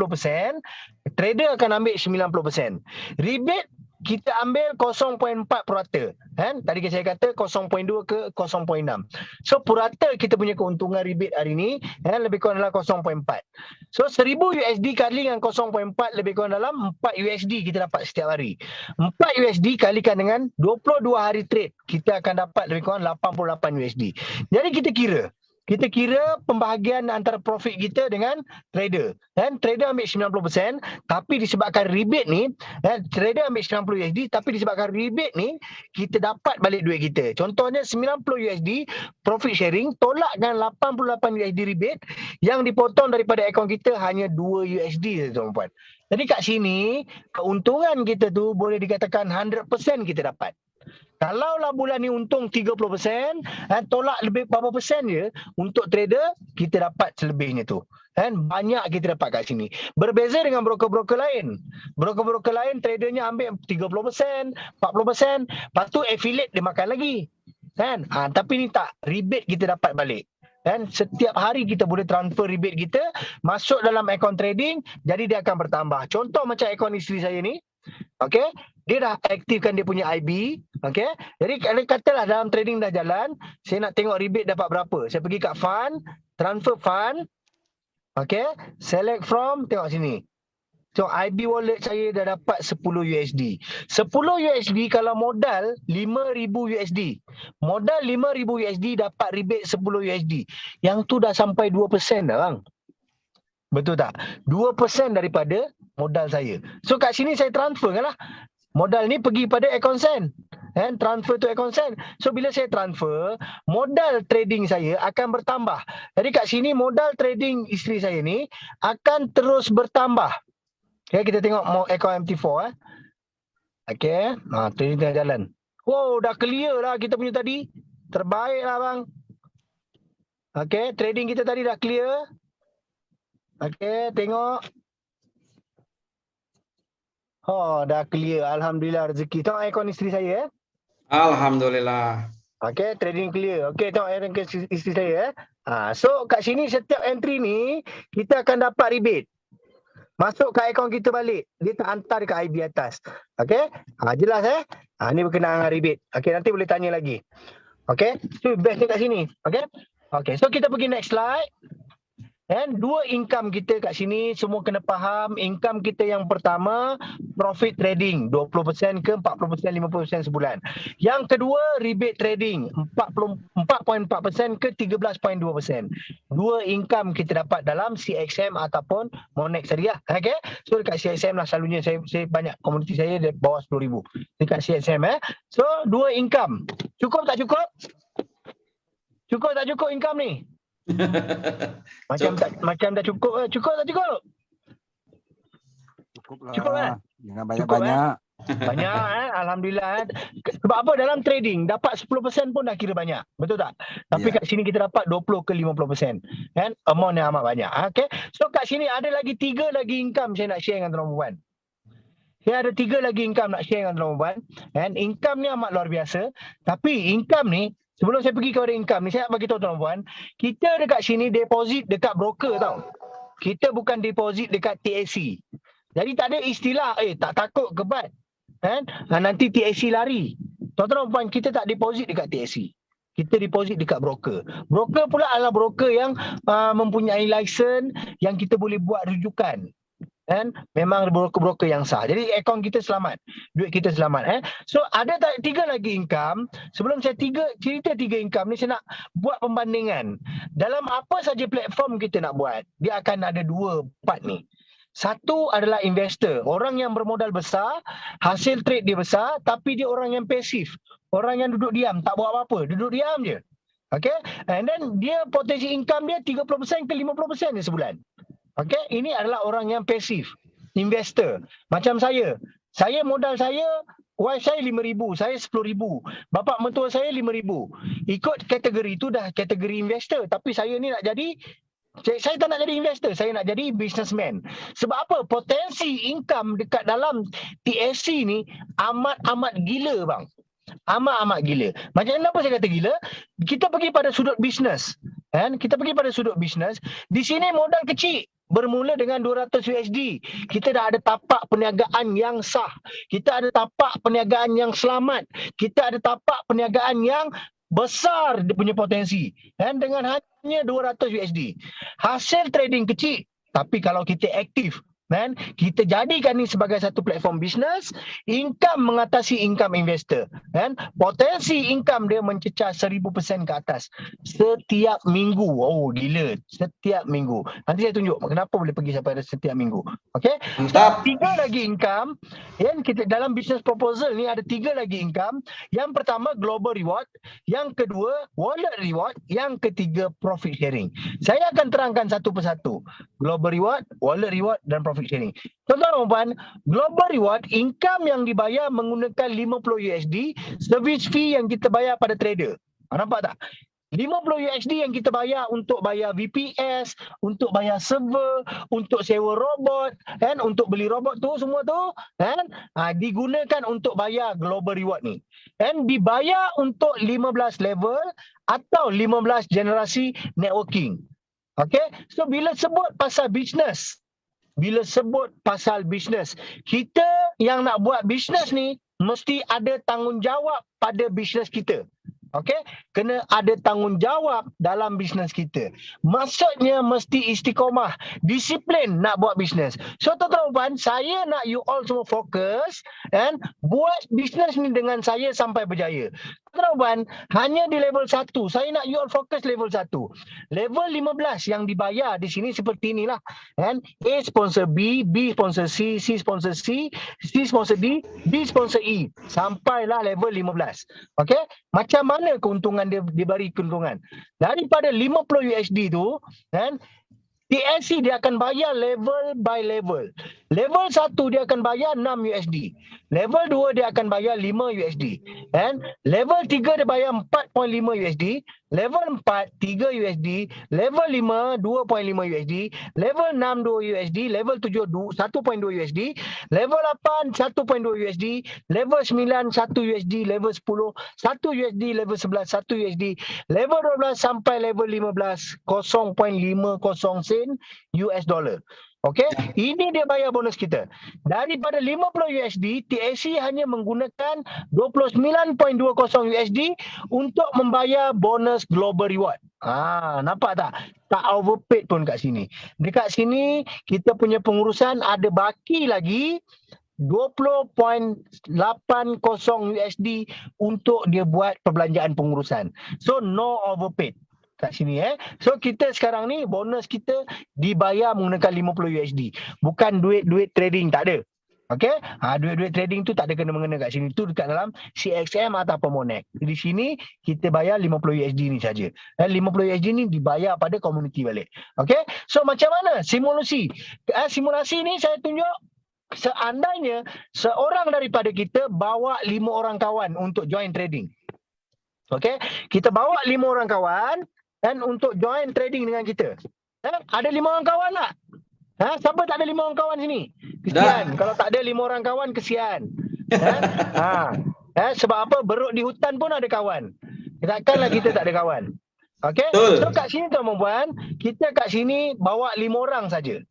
trader akan ambil 90%. Rebate kita ambil 0.4 purata. Kan? Tadi saya kata 0.2 ke 0.6. So purata kita punya keuntungan rebate hari ni lebih kurang dalam 0.4. So 1000 USD kali dengan 0.4 lebih kurang dalam 4 USD kita dapat setiap hari. 4 USD kalikan dengan 22 hari trade, kita akan dapat lebih kurang 88 USD. Jadi kita kira pembahagian antara profit kita dengan trader. Dan trader ambil 90%, tapi disebabkan rebate ni, trader ambil 90 USD, tapi disebabkan rebate ni, kita dapat balik duit kita. Contohnya 90 USD profit sharing, tolak dengan 88 USD rebate, yang dipotong daripada akaun kita hanya 2 USD, tuan-tuan. Jadi kat sini, keuntungan kita tu boleh dikatakan 100% kita dapat. Kalaulah bulan ni untung 30%, tolak lebih berapa persen je untuk trader, kita dapat selebihnya tu. Banyak kita dapat kat sini. Berbeza dengan broker-broker lain. Broker-broker lain tradernya ambil 30%, 40%, lepas tu affiliate dia makan lagi. Tapi ni tak, rebate kita dapat balik. Setiap hari kita boleh transfer rebate kita masuk dalam akaun trading, jadi dia akan bertambah. Contoh macam akaun isteri saya ni, okay, dia dah aktifkan dia punya IB. Okay, jadi kalau katalah dalam trading dah jalan, saya nak tengok rebate dapat berapa. Saya pergi kat fund, transfer fund. Okay, select from, tengok sini. So IB wallet saya dah dapat 10 USD. 10 USD kalau modal 5,000 USD. Modal 5,000 USD dapat rebate 10 USD. Yang tu dah sampai 2% dah bang. Betul tak? 2% daripada modal saya. So kat sini saya transfer kan lah. Modal ni pergi pada account send. Transfer to account send. So bila saya transfer, modal trading saya akan bertambah. Jadi kat sini modal trading isteri saya ni akan terus bertambah. Okay, kita tengok account MT4. Okay, trading tengah jalan. Wow, dah clear lah kita punya tadi. Terbaik lah bang. Okay, trading kita tadi dah clear. Okey, tengok. Oh, dah clear. Alhamdulillah rezeki. Tengok aircon isteri saya. Alhamdulillah. Okey, trading clear. Okey, tengok aircon isteri saya. So kat sini setiap entry ni kita akan dapat rebate. Masuk ke akaun kita balik. Dia tak hantar dekat ID atas. Okey? Jelas ni berkenaan dengan rebate. Okey, nanti boleh tanya lagi. Okey? So best ni kat sini. Okey? Okey, so kita pergi next slide. And dua income kita kat sini semua kena faham. Income kita yang pertama profit trading 20% ke 40% 50% sebulan. Yang kedua rebate trading 4.4% ke 13.2%. Dua income kita dapat dalam CXM ataupun Monex tadi lah. Okay? So dekat CXM lah selalunya saya banyak komuniti saya di bawah 10,000 dekat CXM. So dua income. Cukup tak cukup? Cukup tak cukup income ni? Macam dah cukup. Cukup tak cukup? Cukup lah. Cukup kan? Jangan banyak-banyak. Banyak Alhamdulillah. Sebab apa dalam trading dapat 10% pun dah kira banyak. Betul tak? Tapi kat sini kita dapat 20 ke 50%. Kan? Amount yang amat banyak. Okay? So kat sini ada lagi 3 lagi income saya nak share dengan tuan-tuan puan. Saya ada 3 lagi income nak share dengan tuan-tuan puan. And income ni amat luar biasa. Tapi income ni sebelum saya pergi kepada income ni, saya nak bagi tahu tuan-tuan, kita dekat sini deposit dekat broker tau. Kita bukan deposit dekat TSC. Jadi tak ada istilah, tak takut kebat. Kan? Nanti TSC lari. Tuan-tuan puan, kita tak deposit dekat TSC. Kita deposit dekat broker. Broker pula adalah broker yang mempunyai license yang kita boleh buat rujukan. Dan memang broker-broker yang sah. Jadi akaun kita selamat. Duit kita selamat. So ada 3 lagi income. Sebelum saya cerita 3 income ni, saya nak buat pembandingan. Dalam apa saja platform kita nak buat, dia akan ada 2 part ni. Satu adalah investor. Orang yang bermodal besar, hasil trade dia besar, tapi dia orang yang pasif. Orang yang duduk diam, tak buat apa-apa. Duduk diam je. Okay? And then dia potensi income dia 30% ke 50% je sebulan. Okay, ini adalah orang yang pasif, investor. Macam saya modal wife saya 5,000, saya 10,000, bapa mentua saya 5,000. Ikut kategori itu dah kategori investor. Tapi saya ni nak jadi, saya tak nak jadi investor, saya nak jadi businessman. Sebab apa? Potensi income dekat dalam TSC ni amat gila bang. Amat gila. Macam kenapa saya kata gila? Kita pergi pada sudut bisnes. Kan? Kita pergi pada sudut bisnes. Di sini modal kecil. Bermula dengan 200 USD. Kita dah ada tapak perniagaan yang sah. Kita ada tapak perniagaan yang selamat. Kita ada tapak perniagaan yang besar dia punya potensi. Dan dengan hanya 200 USD. Hasil trading kecil. Tapi kalau kita aktif, kan, kita jadikan ni sebagai satu platform bisnes, income mengatasi income investor, kan? Potensi income dia mencecah 1000% ke atas setiap minggu. Oh gila, setiap minggu. Nanti saya tunjuk kenapa boleh pergi sampai setiap minggu. Okey. Mantap. 3 lagi income. Yang kita dalam business proposal ni ada 3 lagi income. Yang pertama global reward, yang kedua wallet reward, yang ketiga profit sharing. Saya akan terangkan satu persatu. Global reward, wallet reward dan profit sharing. Tuan-tuan, global reward income yang dibayar menggunakan 50 USD service fee yang kita bayar pada trader. Nampak tak? 50 USD yang kita bayar untuk bayar VPS, untuk bayar server, untuk sewa robot, kan, untuk beli robot tu semua tu, kan, digunakan untuk bayar global reward ni. Dan dibayar untuk 15 level atau 15 generasi networking. Okay, so bila sebut pasal bisnes, kita yang nak buat bisnes ni mesti ada tanggungjawab pada bisnes kita. Okey, kena ada tanggungjawab dalam bisnes kita. Maksudnya mesti istiqomah, disiplin nak buat bisnes. So tuan-tuan, saya nak you all semua fokus dan buat bisnes ni dengan saya sampai berjaya. Tuan-tuan, hanya di level 1. Saya nak you all fokus level 1. Level 15 yang dibayar di sini seperti inilah. Kan? A sponsor B, B sponsor C, C sponsor C, C sponsor D, D sponsor E. Sampailah level 15. Okey? Macam mana keuntungan dia diberi keuntungan? Daripada 50 USD tu, kan? TSC dia akan bayar level by level. Level 1 dia akan bayar 6 USD. Level 2 dia akan bayar 5 USD. And level 3 dia bayar 4.5 USD. level 4 3 USD, level 5 2.5 USD, level 6 2 USD, level 7 1.2 USD, level 8 1.2 USD, level 9 1 USD, level 10 1 USD, level 11 1 USD, level 12 sampai level 15 0.50 sen US dollar. Okey, ini dia bayar bonus kita. Daripada 50 USD, TSC hanya menggunakan 29.20 USD untuk membayar bonus global reward. Nampak tak? Tak overpaid pun kat sini. Dekat sini kita punya pengurusan ada baki lagi 20.80 USD untuk dia buat perbelanjaan pengurusan. So no overpaid kat sini So kita sekarang ni bonus kita dibayar menggunakan 50 USD. Bukan duit trading, tak ada. Okey? Duit trading tu tak ada kena-mengena kat sini. Tu dekat dalam CXM ataupun Monex. Di sini kita bayar 50 USD ni saja. 50 USD ni dibayar pada komuniti balik. Okey? So macam mana simulasi? Simulasi ni saya tunjuk seandainya seorang daripada kita bawa 5 orang kawan untuk join trading. Okey? Kita bawa 5 orang kawan dan untuk join trading dengan kita. Ada 5 orang kawan tak? Siapa tak ada 5 orang kawan sini? Kesian. Kalau tak ada 5 orang kawan, kesian. Sebab apa? Beruk di hutan pun ada kawan. Takkanlah kita tak ada kawan. Okey? So kat sini tuan-tuan, kita kat sini bawa 5 orang saja.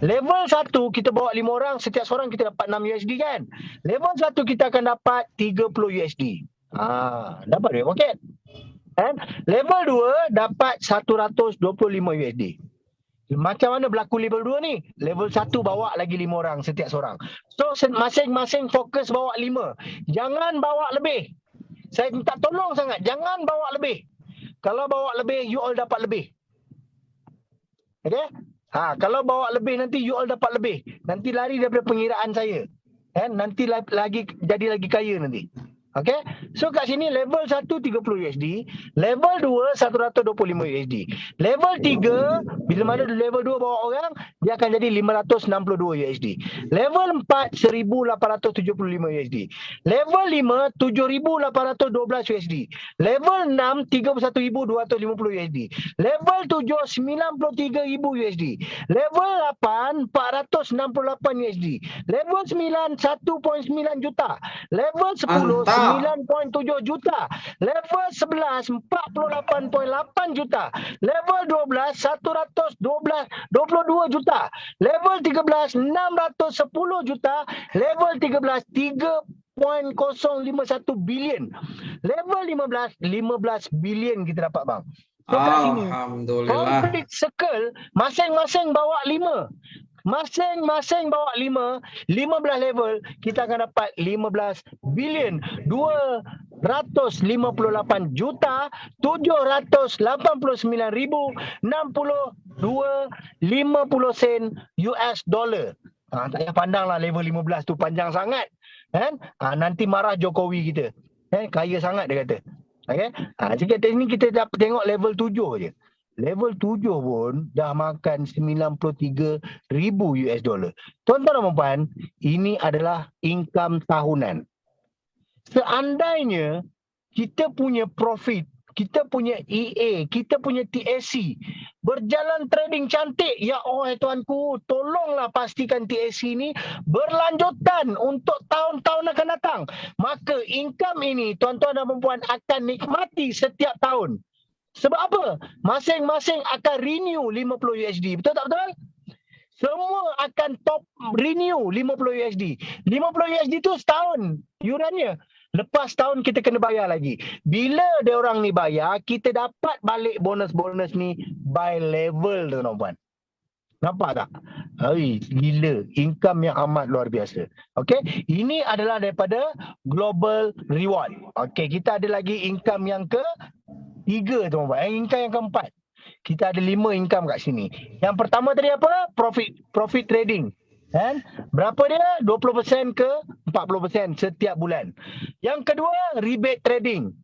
Level 1 kita bawa 5 orang, setiap seorang kita dapat 6 USD kan? Level 1 kita akan dapat 30 USD. Dapat duit poket. Level 2 dapat 125 USD. Macam mana berlaku level 2 ni? Level 1 bawa lagi 5 orang setiap seorang. So masing-masing fokus bawa 5. Jangan bawa lebih. Saya minta tolong sangat, jangan bawa lebih. Kalau bawa lebih, you all dapat lebih. Okay? Kalau bawa lebih nanti you all dapat lebih. Nanti lari daripada pengiraan saya. Nanti jadi lagi kaya nanti. Okay? So kat sini level 1 30 USD, level 2 125 USD. Level 3 bila mana level 2 bawa orang, dia akan jadi 562 USD. Level 4 1875 USD. Level 5 7812 USD. Level 6 31250 USD. Level 7 93000 USD. Level 8 468 USD. Level 9 1.9 juta. Level 10 9.7 juta. Level 11 48.8 juta. Level 12 122 juta. Level 13 610 juta. Level 13 3.051 bilion. Level 15 15 bilion kita dapat bang. So kat sini complete circle, masing-masing bawa 5. Masing-masing bawa 5, 15 level, kita akan dapat 15 bilion 258 juta 789,062.50 sen US dollar. Tak payah pandanglah level 15 tu panjang sangat. Nanti marah Jokowi kita. Kaya sangat dia kata. Okey. Jadi ni kita dapat tengok level 7 je. Level 7 pun dah makan 93,000 US dollar. Tuan-tuan dan puan, ini adalah income tahunan. Seandainya kita punya profit, kita punya EA, kita punya TSC berjalan trading cantik, ya Allah tuanku, tolonglah pastikan TSC ini berlanjutan untuk tahun-tahun akan datang. Maka income ini tuan-tuan dan puan akan nikmati setiap tahun. Sebab apa? Masing-masing akan renew 50 USD. Betul tak betul? Semua akan top renew 50 USD. 50 USD tu setahun yurannya. Lepas tahun kita kena bayar lagi. Bila dia orang ni bayar, kita dapat balik bonus-bonus ni by level tuan-tuan. Nampak tak? Gila. Income yang amat luar biasa. Okey, ini adalah daripada global reward. Okey, kita ada lagi income yang ketiga tuan-tuan. Income yang keempat. Kita ada 5 income kat sini. Yang pertama tadi apa? Profit trading. Berapa dia? 20% ke 40% setiap bulan. Yang kedua, rebate trading.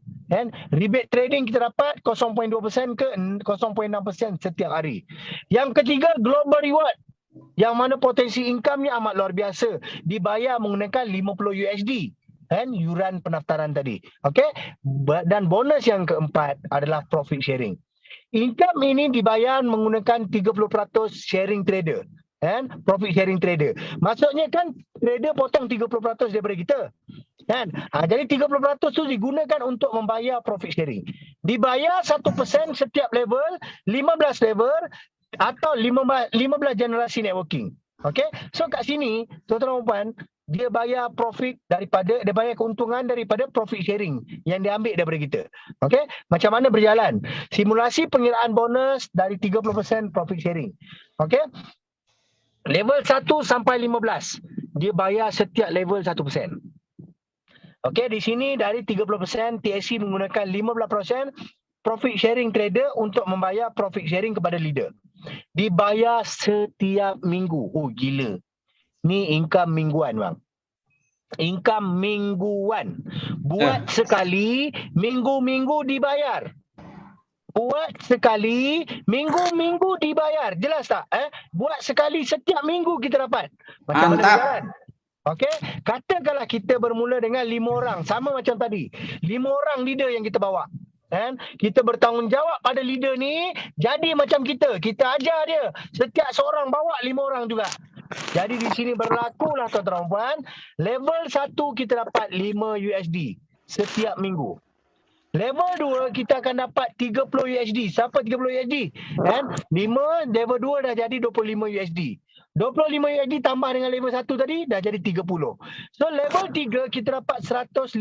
Rebate trading kita dapat 0.2% ke 0.6% setiap hari. Yang ketiga, global reward. Yang mana potensi income-nya amat luar biasa. Dibayar menggunakan 50 USD. dan yuran pendaftaran tadi. Okey, dan bonus yang keempat adalah profit sharing. Income ini dibayar menggunakan 30% sharing trader. Kan? Profit sharing trader. Maksudnya kan trader potong 30% daripada kita. Kan? Jadi 30% tu digunakan untuk membayar profit sharing. Dibayar 1% setiap level, 15 level atau 15 generasi networking. Okey? So kat sini, tuan-tuan dan puan, dia bayar profit daripada, dia bayar keuntungan daripada profit sharing yang dia ambil daripada kita. Okey? Macam mana berjalan? Simulasi pengiraan bonus dari 30% profit sharing. Okey? Level 1 sampai 15, dia bayar setiap level 1%. Okey, di sini dari 30%, TSC menggunakan 15% profit sharing trader untuk membayar profit sharing kepada leader. Dibayar setiap minggu. Oh, gila. Ni income mingguan, bang. Income mingguan. Buat sekali, minggu-minggu dibayar. Buat sekali, minggu-minggu dibayar. Jelas tak? Buat sekali, setiap minggu kita dapat. Macam mana berjalan? Okey, katakanlah kita bermula dengan 5 orang. Sama macam tadi. 5 orang leader yang kita bawa. Kan? Kita bertanggungjawab pada leader ni, jadi macam kita. Kita ajar dia. Setiap seorang bawa 5 orang juga. Jadi di sini berlakulah tuan-tuan dan puan, level 1 kita dapat 5 USD setiap minggu. Level 2 kita akan dapat 30 USD. Siapa 30 USD? Kan? 5, level 2 dah jadi 25 USD. 25 USD tambah dengan level 1 tadi dah jadi 30. So level 3 kita dapat 155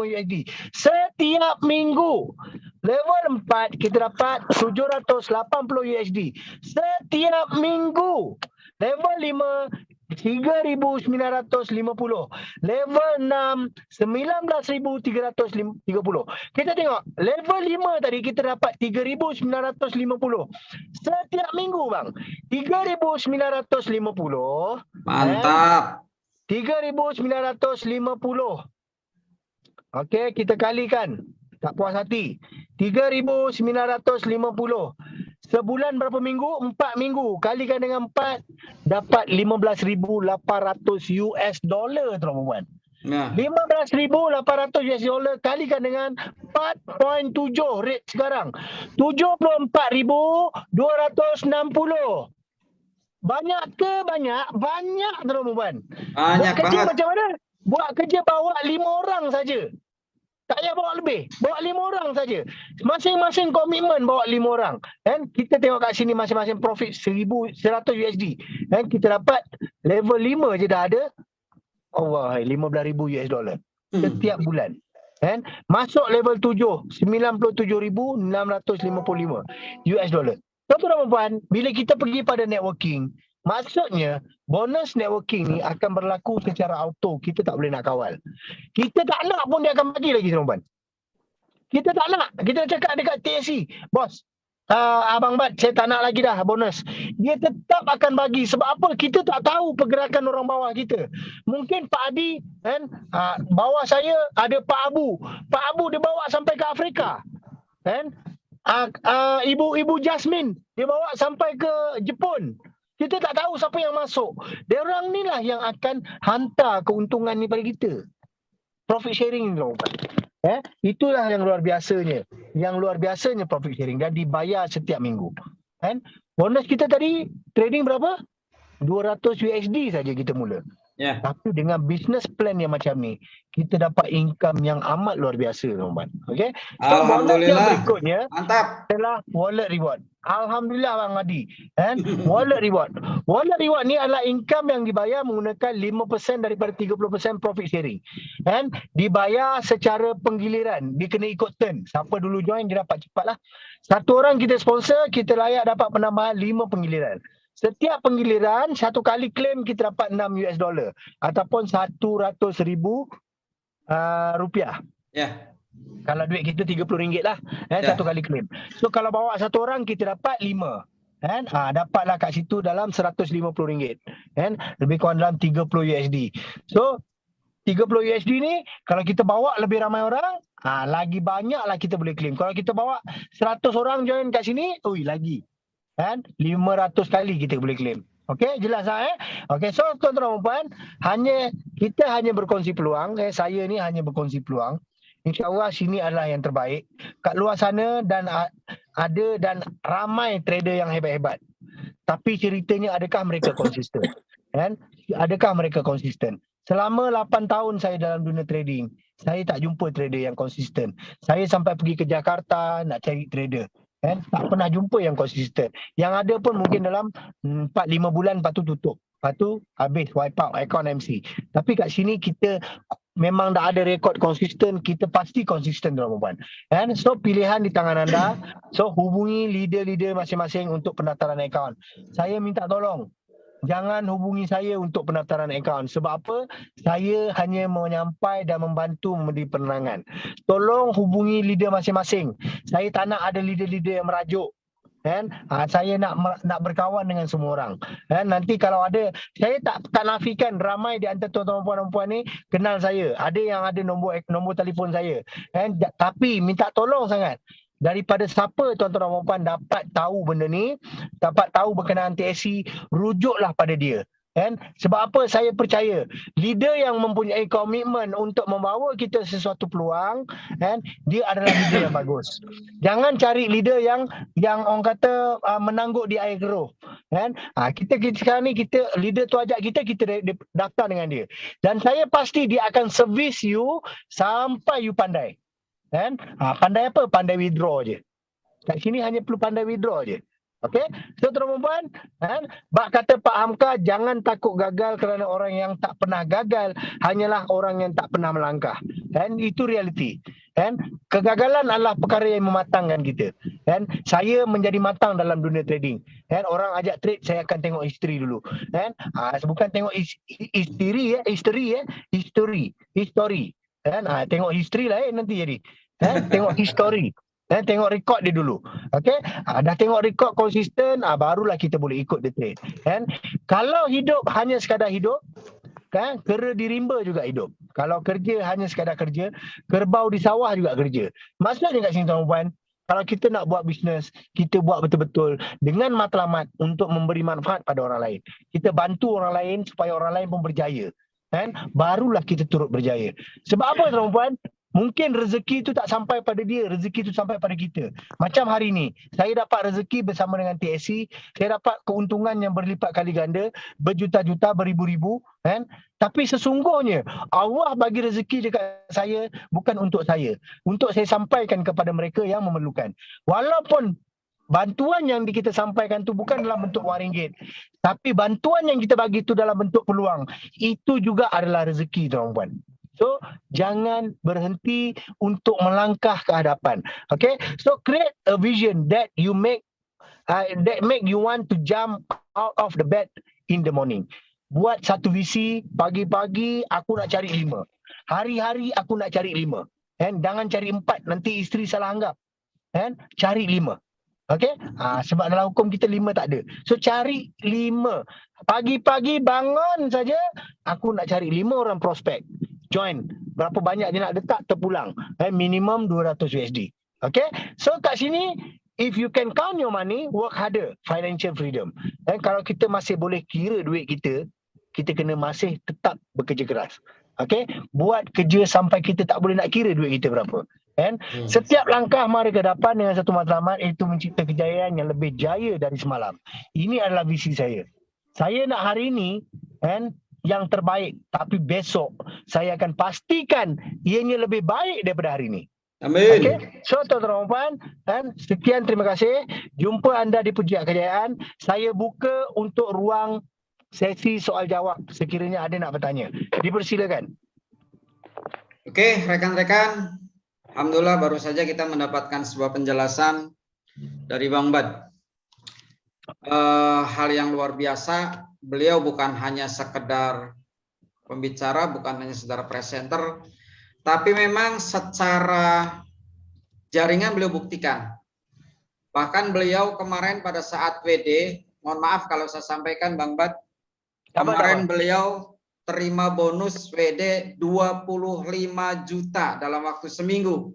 USD setiap minggu. Level 4 kita dapat 780 USD setiap minggu. Level 5 3,950. Level 6 19,330. Kita tengok level 5 tadi kita dapat 3,950 setiap minggu, bang. 3,950. Mantap. 3,950. Okey, kita kalikan. Tak puas hati. 3,950. Sebulan berapa minggu? 4 minggu. Kalikan dengan 4, dapat 15,800 US dollar, tuan-tuan. 15,800 US dollar kalikan dengan 4.7 rate sekarang. 74,260. Banyak ke banyak? Banyak, tuan-tuan. Banyak buat kerja banget. macam mana? Buat kerja bawa 5 orang saja. Tak payah bawa lebih. Bawa 5 orang saja. Masing-masing komitmen bawa 5 orang. Dan kita tengok kat sini masing-masing profit 1,100 USD. Dan kita dapat level 5 je dah ada. Allah, 15,000 US dollar setiap bulan. Dan masuk level 7, 97,655 US dollar. Tuan-tuan dan puan, bila kita pergi pada networking, maksudnya bonus networking ni akan berlaku secara auto. Kita tak boleh nak kawal. Kita tak nak pun dia akan bagi lagi, tuan-tuan. Kita tak nak. Kita cakap dekat TSC, bos, Abang Bat, saya tak nak lagi dah bonus. Dia tetap akan bagi. Sebab apa? Kita tak tahu pergerakan orang bawah kita. Mungkin Pak Adi, kan, bawah saya ada Pak Abu. Pak Abu dia bawa sampai ke Afrika. Kan? Ibu Jasmine dia bawa sampai ke Jepun. Kita tak tahu siapa yang masuk. Diorang ni lah yang akan hantar keuntungan ni pada kita. Profit sharing ni, itulah yang luar biasanya. Yang luar biasanya profit sharing dan dibayar setiap minggu. Kan? Bonus kita tadi trading berapa? 200 USD saja kita mula. Ya. Tapi dengan business plan yang macam ni, kita dapat income yang amat luar biasa, tuan-tuan. Okey. So bonus yang berikutnya adalah wallet reward. Alhamdulillah, Bang Adi. Wallet reward. Wallet reward ni adalah income yang dibayar menggunakan 5% daripada 30% profit sharing. And dibayar secara penggiliran. Dia kena ikut turn. Siapa dulu join, dia dapat cepatlah. Satu orang kita sponsor, kita layak dapat penambahan 5 penggiliran. Setiap penggiliran, satu kali claim kita dapat 6 US dollar. Ataupun 100,000 rupiah. Ya. Kalau duit kita RM30 lah. Satu kali claim. So kalau bawa satu orang, kita dapat 5. Dapatlah kat situ dalam RM150. Lebih kurang dalam 30 USD. So 30 USD ni, kalau kita bawa lebih ramai orang, lagi banyaklah kita boleh claim. Kalau kita bawa 100 orang join kat sini, lagi. 500 kali kita boleh claim. Okey, jelas tak? Okey, so tuan-tuan dan puan, hanya Kita hanya berkongsi peluang. Saya ni hanya berkongsi peluang. InsyaAllah sini adalah yang terbaik. Kat luar sana dan ada dan ramai trader yang hebat-hebat. Tapi ceritanya adakah mereka konsisten? Kan? Adakah mereka konsisten? Selama 8 tahun saya dalam dunia trading, saya tak jumpa trader yang konsisten. Saya sampai pergi ke Jakarta nak cari trader. Kan? Tak pernah jumpa yang konsisten. Yang ada pun mungkin dalam 4-5 bulan lepas tu tutup. Lepas tu habis wipe out account MC. Tapi kat sini kita memang dah ada rekod konsisten, kita pasti konsisten tuan-tuan. And so pilihan di tangan anda. So hubungi leader-leader masing-masing untuk pendaftaran akaun. Saya minta tolong, jangan hubungi saya untuk pendaftaran akaun. Sebab apa? Saya hanya menyampai dan membantu memberi penerangan. Tolong hubungi leader masing-masing. Saya tak nak ada leader-leader yang merajuk. Kan? Saya nak berkawan dengan semua orang. Nanti kalau ada, saya tak nafikan ramai di antara tuan-tuan puan-puan ni kenal saya. Ada yang ada nombor telefon saya. Tapi minta tolong sangat. Daripada siapa tuan-tuan puan-puan dapat tahu benda ni, dapat tahu berkenaan TSC, rujuklah pada dia. Kan? Sebab apa saya percaya leader yang mempunyai komitmen untuk membawa kita sesuatu peluang, kan, dia adalah leader yang bagus. Jangan cari leader yang orang kata menangguk di air keruh, kan. Kita sekarang ni, kita leader tu ajak kita daftar dengan dia, dan saya pasti dia akan servis you sampai you pandai, kan. Pandai apa? Pandai withdraw je. Kat sini hanya perlu pandai withdraw je. Okey, so tuan-tuan, bak kata Pak Hamka, jangan takut gagal kerana orang yang tak pernah gagal hanyalah orang yang tak pernah melangkah. Dan itu realiti. Kan? Kegagalan adalah perkara yang mematangkan kita. Kan? Saya menjadi matang dalam dunia trading. Kan? Orang ajak trade, saya akan tengok history dulu. Kan? Bukan tengok history. Kan? Tengok history lah nanti jadi. Tengok history. Tengok rekod dia dulu. Okey, dah tengok rekod konsisten, barulah kita boleh ikut dia trade. Kan? Kalau hidup hanya sekadar hidup, kan, kera di rimba juga hidup. Kalau kerja hanya sekadar kerja, kerbau di sawah juga kerja. Maksudnya kat sini tuan-tuan, kalau kita nak buat bisnes, kita buat betul-betul dengan matlamat untuk memberi manfaat pada orang lain. Kita bantu orang lain supaya orang lain pun berjaya. Kan? Barulah kita turut berjaya. Sebab apa tuan-tuan? Mungkin rezeki itu tak sampai pada dia, rezeki itu sampai pada kita. Macam hari ini, saya dapat rezeki bersama dengan TSC, saya dapat keuntungan yang berlipat kali ganda, berjuta-juta, beribu-ribu, kan? Tapi sesungguhnya Allah bagi rezeki dekat saya bukan untuk saya, untuk saya sampaikan kepada mereka yang memerlukan. Walaupun bantuan yang kita sampaikan tu bukan dalam bentuk wang ringgit, tapi bantuan yang kita bagi itu dalam bentuk peluang, itu juga adalah rezeki tuan-tuan. So, jangan berhenti untuk melangkah ke hadapan. Okay? So, create a vision that make you want to jump out of the bed in the morning. Buat satu visi, pagi-pagi aku nak cari 5. Hari-hari aku nak cari 5. Jangan cari 4, nanti isteri salah anggap. Cari 5. Okay? Sebab dalam hukum kita 5 tak ada. So, cari 5. Pagi-pagi bangun saja, aku nak cari 5 orang prospek. Join. Berapa banyak dia nak letak, terpulang. Minimum 200 USD. Okay? So kat sini, if you can count your money, work harder. Financial freedom. Dan kalau kita masih boleh kira duit kita, kita kena masih tetap bekerja keras. Okay? Buat kerja sampai kita tak boleh nak kira duit kita berapa. Setiap langkah mari ke depan dengan satu matlamat, iaitu mencipta kejayaan yang lebih jaya dari semalam. Ini adalah visi saya. Saya nak hari ini, yang terbaik, tapi besok saya akan pastikan ianya lebih baik daripada hari ini. Amin. Okay? So tuan-tuan, sekian, terima kasih. Jumpa anda di Pujian Kejayaan. Saya buka untuk ruang sesi soal jawab sekiranya ada nak bertanya. Dipersilakan. Oke, rekan-rekan, alhamdulillah baru saja kita mendapatkan sebuah penjelasan dari Bang Bad. Hal yang luar biasa. Beliau bukan hanya sekedar pembicara, bukan hanya sekedar presenter, tapi memang secara jaringan beliau buktikan. Bahkan beliau kemarin pada saat WD, mohon maaf kalau saya sampaikan Bang Bad, kemarin beliau terima bonus WD 25 juta dalam waktu seminggu.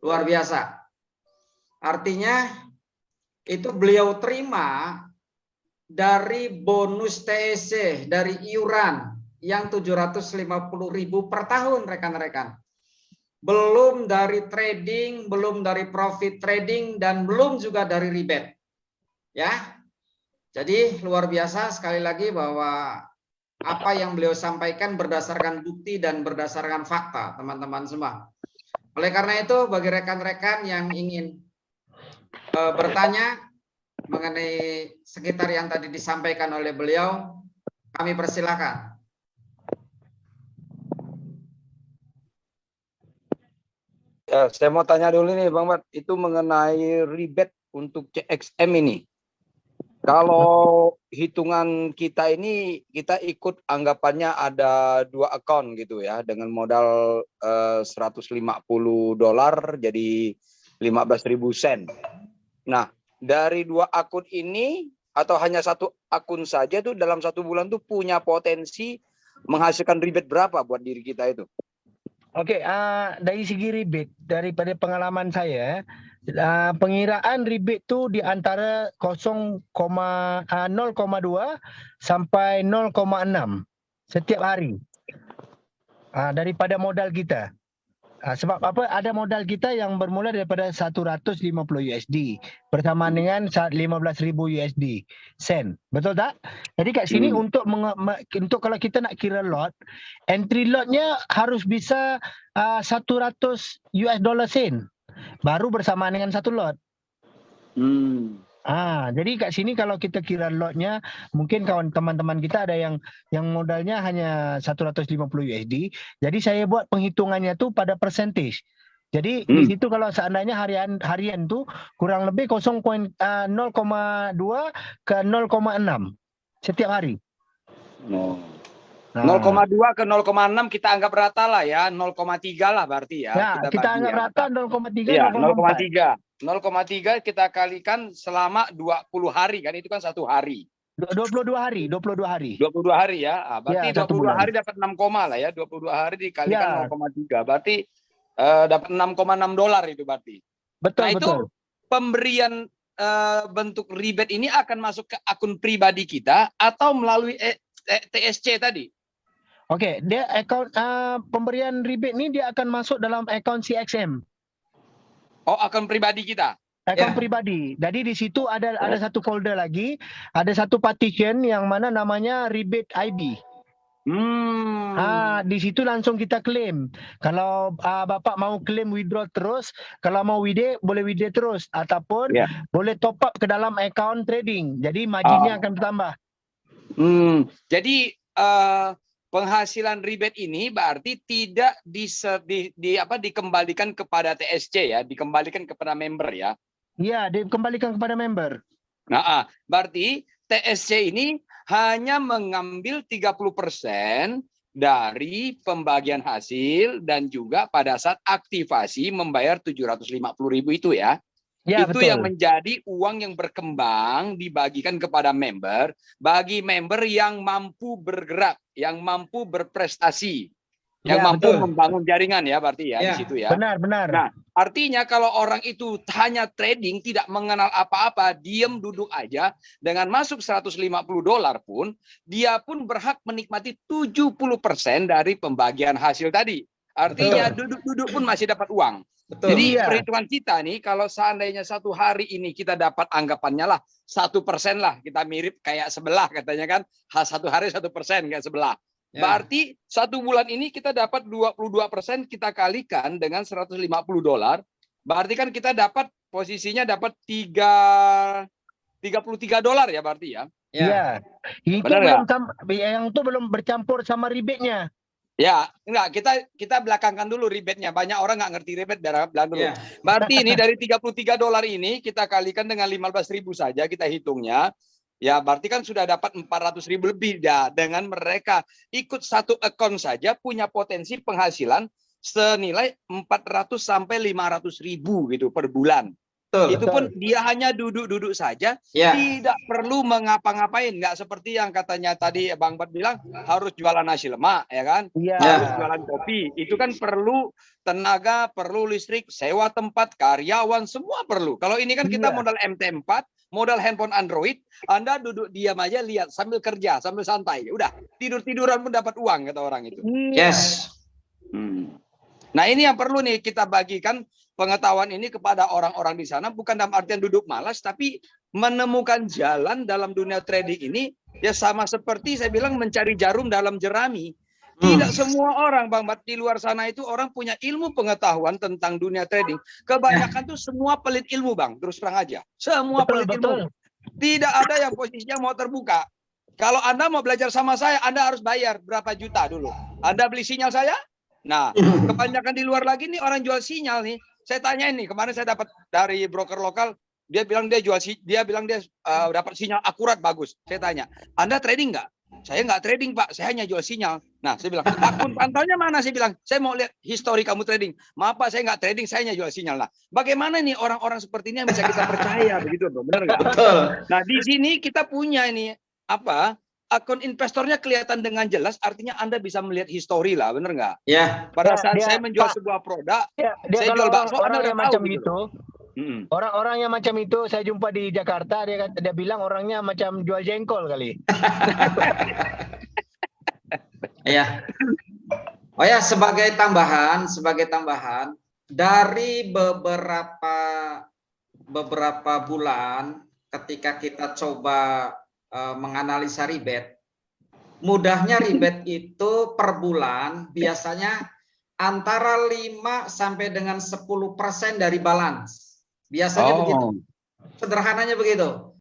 Luar biasa. Artinya itu beliau terima dari bonus TSC, dari iuran, yang 750.000 per tahun, rekan-rekan. Belum dari trading, belum dari profit trading, dan belum juga dari rebate. Ya, jadi luar biasa sekali lagi bahwa apa yang beliau sampaikan berdasarkan bukti dan berdasarkan fakta, teman-teman semua. Oleh karena itu, bagi rekan-rekan yang ingin bertanya mengenai sekitar yang tadi disampaikan oleh beliau, kami persilakan. Ya, saya mau tanya dulu nih Bang Mat, itu mengenai rebate untuk CXM ini. Kalau hitungan kita ini, kita ikut anggapannya ada 2 account gitu ya, dengan modal $150 jadi 15.000 sen. Nah, dari 2 akun ini atau hanya 1 akun saja tuh dalam 1 bulan tuh punya potensi menghasilkan rebate berapa buat diri kita itu? Okey, dari segi rebate, daripada pengalaman saya, pengiraan rebate tu di antara 0,2 sampai 0,6 setiap hari. Daripada modal kita. Sebab apa? Ada modal kita yang bermula daripada $150 bersamaan dengan 15,000 USD sen. Betul tak? Jadi kat sini untuk kalau kita nak kira lot, entry lotnya harus bisa $100 sen. Baru bersamaan dengan satu lot. Jadi kat sini kalau kita kira lotnya, mungkin kawan teman-teman kita ada yang modalnya hanya $150. Jadi saya buat penghitungannya tu pada percentage. Jadi di situ kalau seandainya harian tu kurang lebih 0,2 ke 0,6 setiap hari. 0,2 ke 0,6 kita anggap rata lah ya, 0,3 lah berarti ya. Ya, kita anggap ya. rata 0,3, Iya, 0,4. 0,3 kita kalikan selama 20 hari kan, itu kan 1 hari. 22 hari. 22 hari ya. Berarti Ya, 22 bulan. hari dapat 6, lah ya. 22 hari dikalikan Ya. 0,3. Berarti dapat $6,6 itu berarti. Betul, Nah, itu betul. pemberian bentuk rebate ini akan masuk ke akun pribadi kita atau melalui TSC tadi? Okey, dia akaun pemberian rebate ni dia akan masuk dalam akaun CXM. Oh, akun pribadi kita. Akaun pribadi. Jadi di situ ada satu folder lagi, ada satu partition yang mana namanya rebate ID. Di situ langsung kita claim. Kalau bapak mau claim withdraw terus, kalau mau withdraw boleh withdraw terus ataupun boleh top up ke dalam akaun trading. Jadi marginnya akan bertambah. Jadi penghasilan rebate ini berarti tidak dikembalikan kepada TSC ya, dikembalikan kepada member ya. Iya, dikembalikan kepada member. Nah, berarti TSC ini hanya mengambil 30% dari pembagian hasil dan juga pada saat aktivasi membayar 750.000 itu ya. Ya, itu betul. yang menjadi uang yang berkembang dibagikan kepada member, bagi member yang mampu bergerak, yang mampu berprestasi, yang mampu membangun jaringan ya berarti ya, di situ ya. Benar. Nah, artinya kalau orang itu hanya trading, tidak mengenal apa-apa, diam duduk aja, dengan masuk $150 pun, dia pun berhak menikmati 70% dari pembagian hasil tadi. Artinya duduk-duduk pun masih dapat uang. Jadi perhitungan kita nih, kalau seandainya 1 hari ini kita dapat anggapannya lah 1% lah, kita mirip kayak sebelah katanya kan, 1 hari 1% kayak sebelah. Berarti 1 bulan ini kita dapat 22%, kita kalikan dengan $150. Berarti kan kita dapat posisinya dapat $33 ya berarti ya. Iya. Itu yang itu belum bercampur sama rebate-nya. Ya, enggak, kita belakangkan dulu rebate-nya. Banyak orang nggak ngerti rebate, belakang dulu. Berarti ini dari $33 ini kita kalikan dengan 15.000 saja kita hitungnya. Ya, berarti kan sudah dapat 400.000 lebih ya. Dengan mereka ikut satu akun saja punya potensi penghasilan senilai 400 sampai 500.000 gitu per bulan. Betul. Itu pun dia hanya duduk-duduk saja, Ya. tidak perlu mengapa-ngapain, nggak seperti yang katanya tadi Bang Bat bilang harus jualan nasi lemak, ya kan? Iya. Harus jualan kopi. Itu kan perlu tenaga, perlu listrik, sewa tempat, karyawan, semua perlu. Kalau ini kan kita Iya. modal MT4, modal handphone Android, Anda duduk diam aja lihat sambil kerja, sambil santai. Udah, tidur-tiduran pun dapat uang kata orang itu. Iya. Yes. Nah, ini yang perlu nih kita bagikan pengetahuan ini kepada orang-orang di sana, bukan dalam artian duduk malas, tapi menemukan jalan dalam dunia trading ini ya sama seperti saya bilang mencari jarum dalam jerami. Tidak semua orang, Bang Bat, di luar sana itu orang punya ilmu pengetahuan tentang dunia trading. Kebanyakan tuh semua pelit ilmu, Bang. Terus terang aja. Semua pelit ilmu. Tidak ada yang posisinya mau terbuka. Kalau Anda mau belajar sama saya, Anda harus bayar berapa juta dulu. Anda beli sinyal saya? Nah, kebanyakan di luar lagi nih orang jual sinyal nih. Saya tanya ini, kemarin saya dapat dari broker lokal, dia bilang dia dapat sinyal akurat bagus. Saya tanya, Anda trading nggak? Saya nggak trading, Pak. Saya hanya jual sinyal. Nah, saya bilang, akun pantaunya mana? Saya bilang, saya mau lihat histori kamu trading. Maaf, Pak, saya nggak trading, saya hanya jual sinyal. Nah, bagaimana nih orang-orang seperti ini yang bisa kita percaya begitu, Bro? Benar nggak? Betul. Nah, di sini kita punya ini akun investornya kelihatan dengan jelas, artinya Anda bisa melihat histori lah, benar nggak? Ya. Pada Ya, saat dia- saya menjual Pak, sebuah produk, dia saya kalau jual bakso, orang Anda udah yang tahu macam gitu itu, loh. orang-orang yang macam itu saya jumpa di Jakarta, dia bilang orangnya macam jual jengkol kali. Ya. Oh ya, sebagai tambahan dari beberapa bulan ketika kita coba menganalisa ribet, mudahnya ribet itu per bulan biasanya antara 5 sampai dengan 10% dari balance. Biasanya begitu. Sederhananya begitu.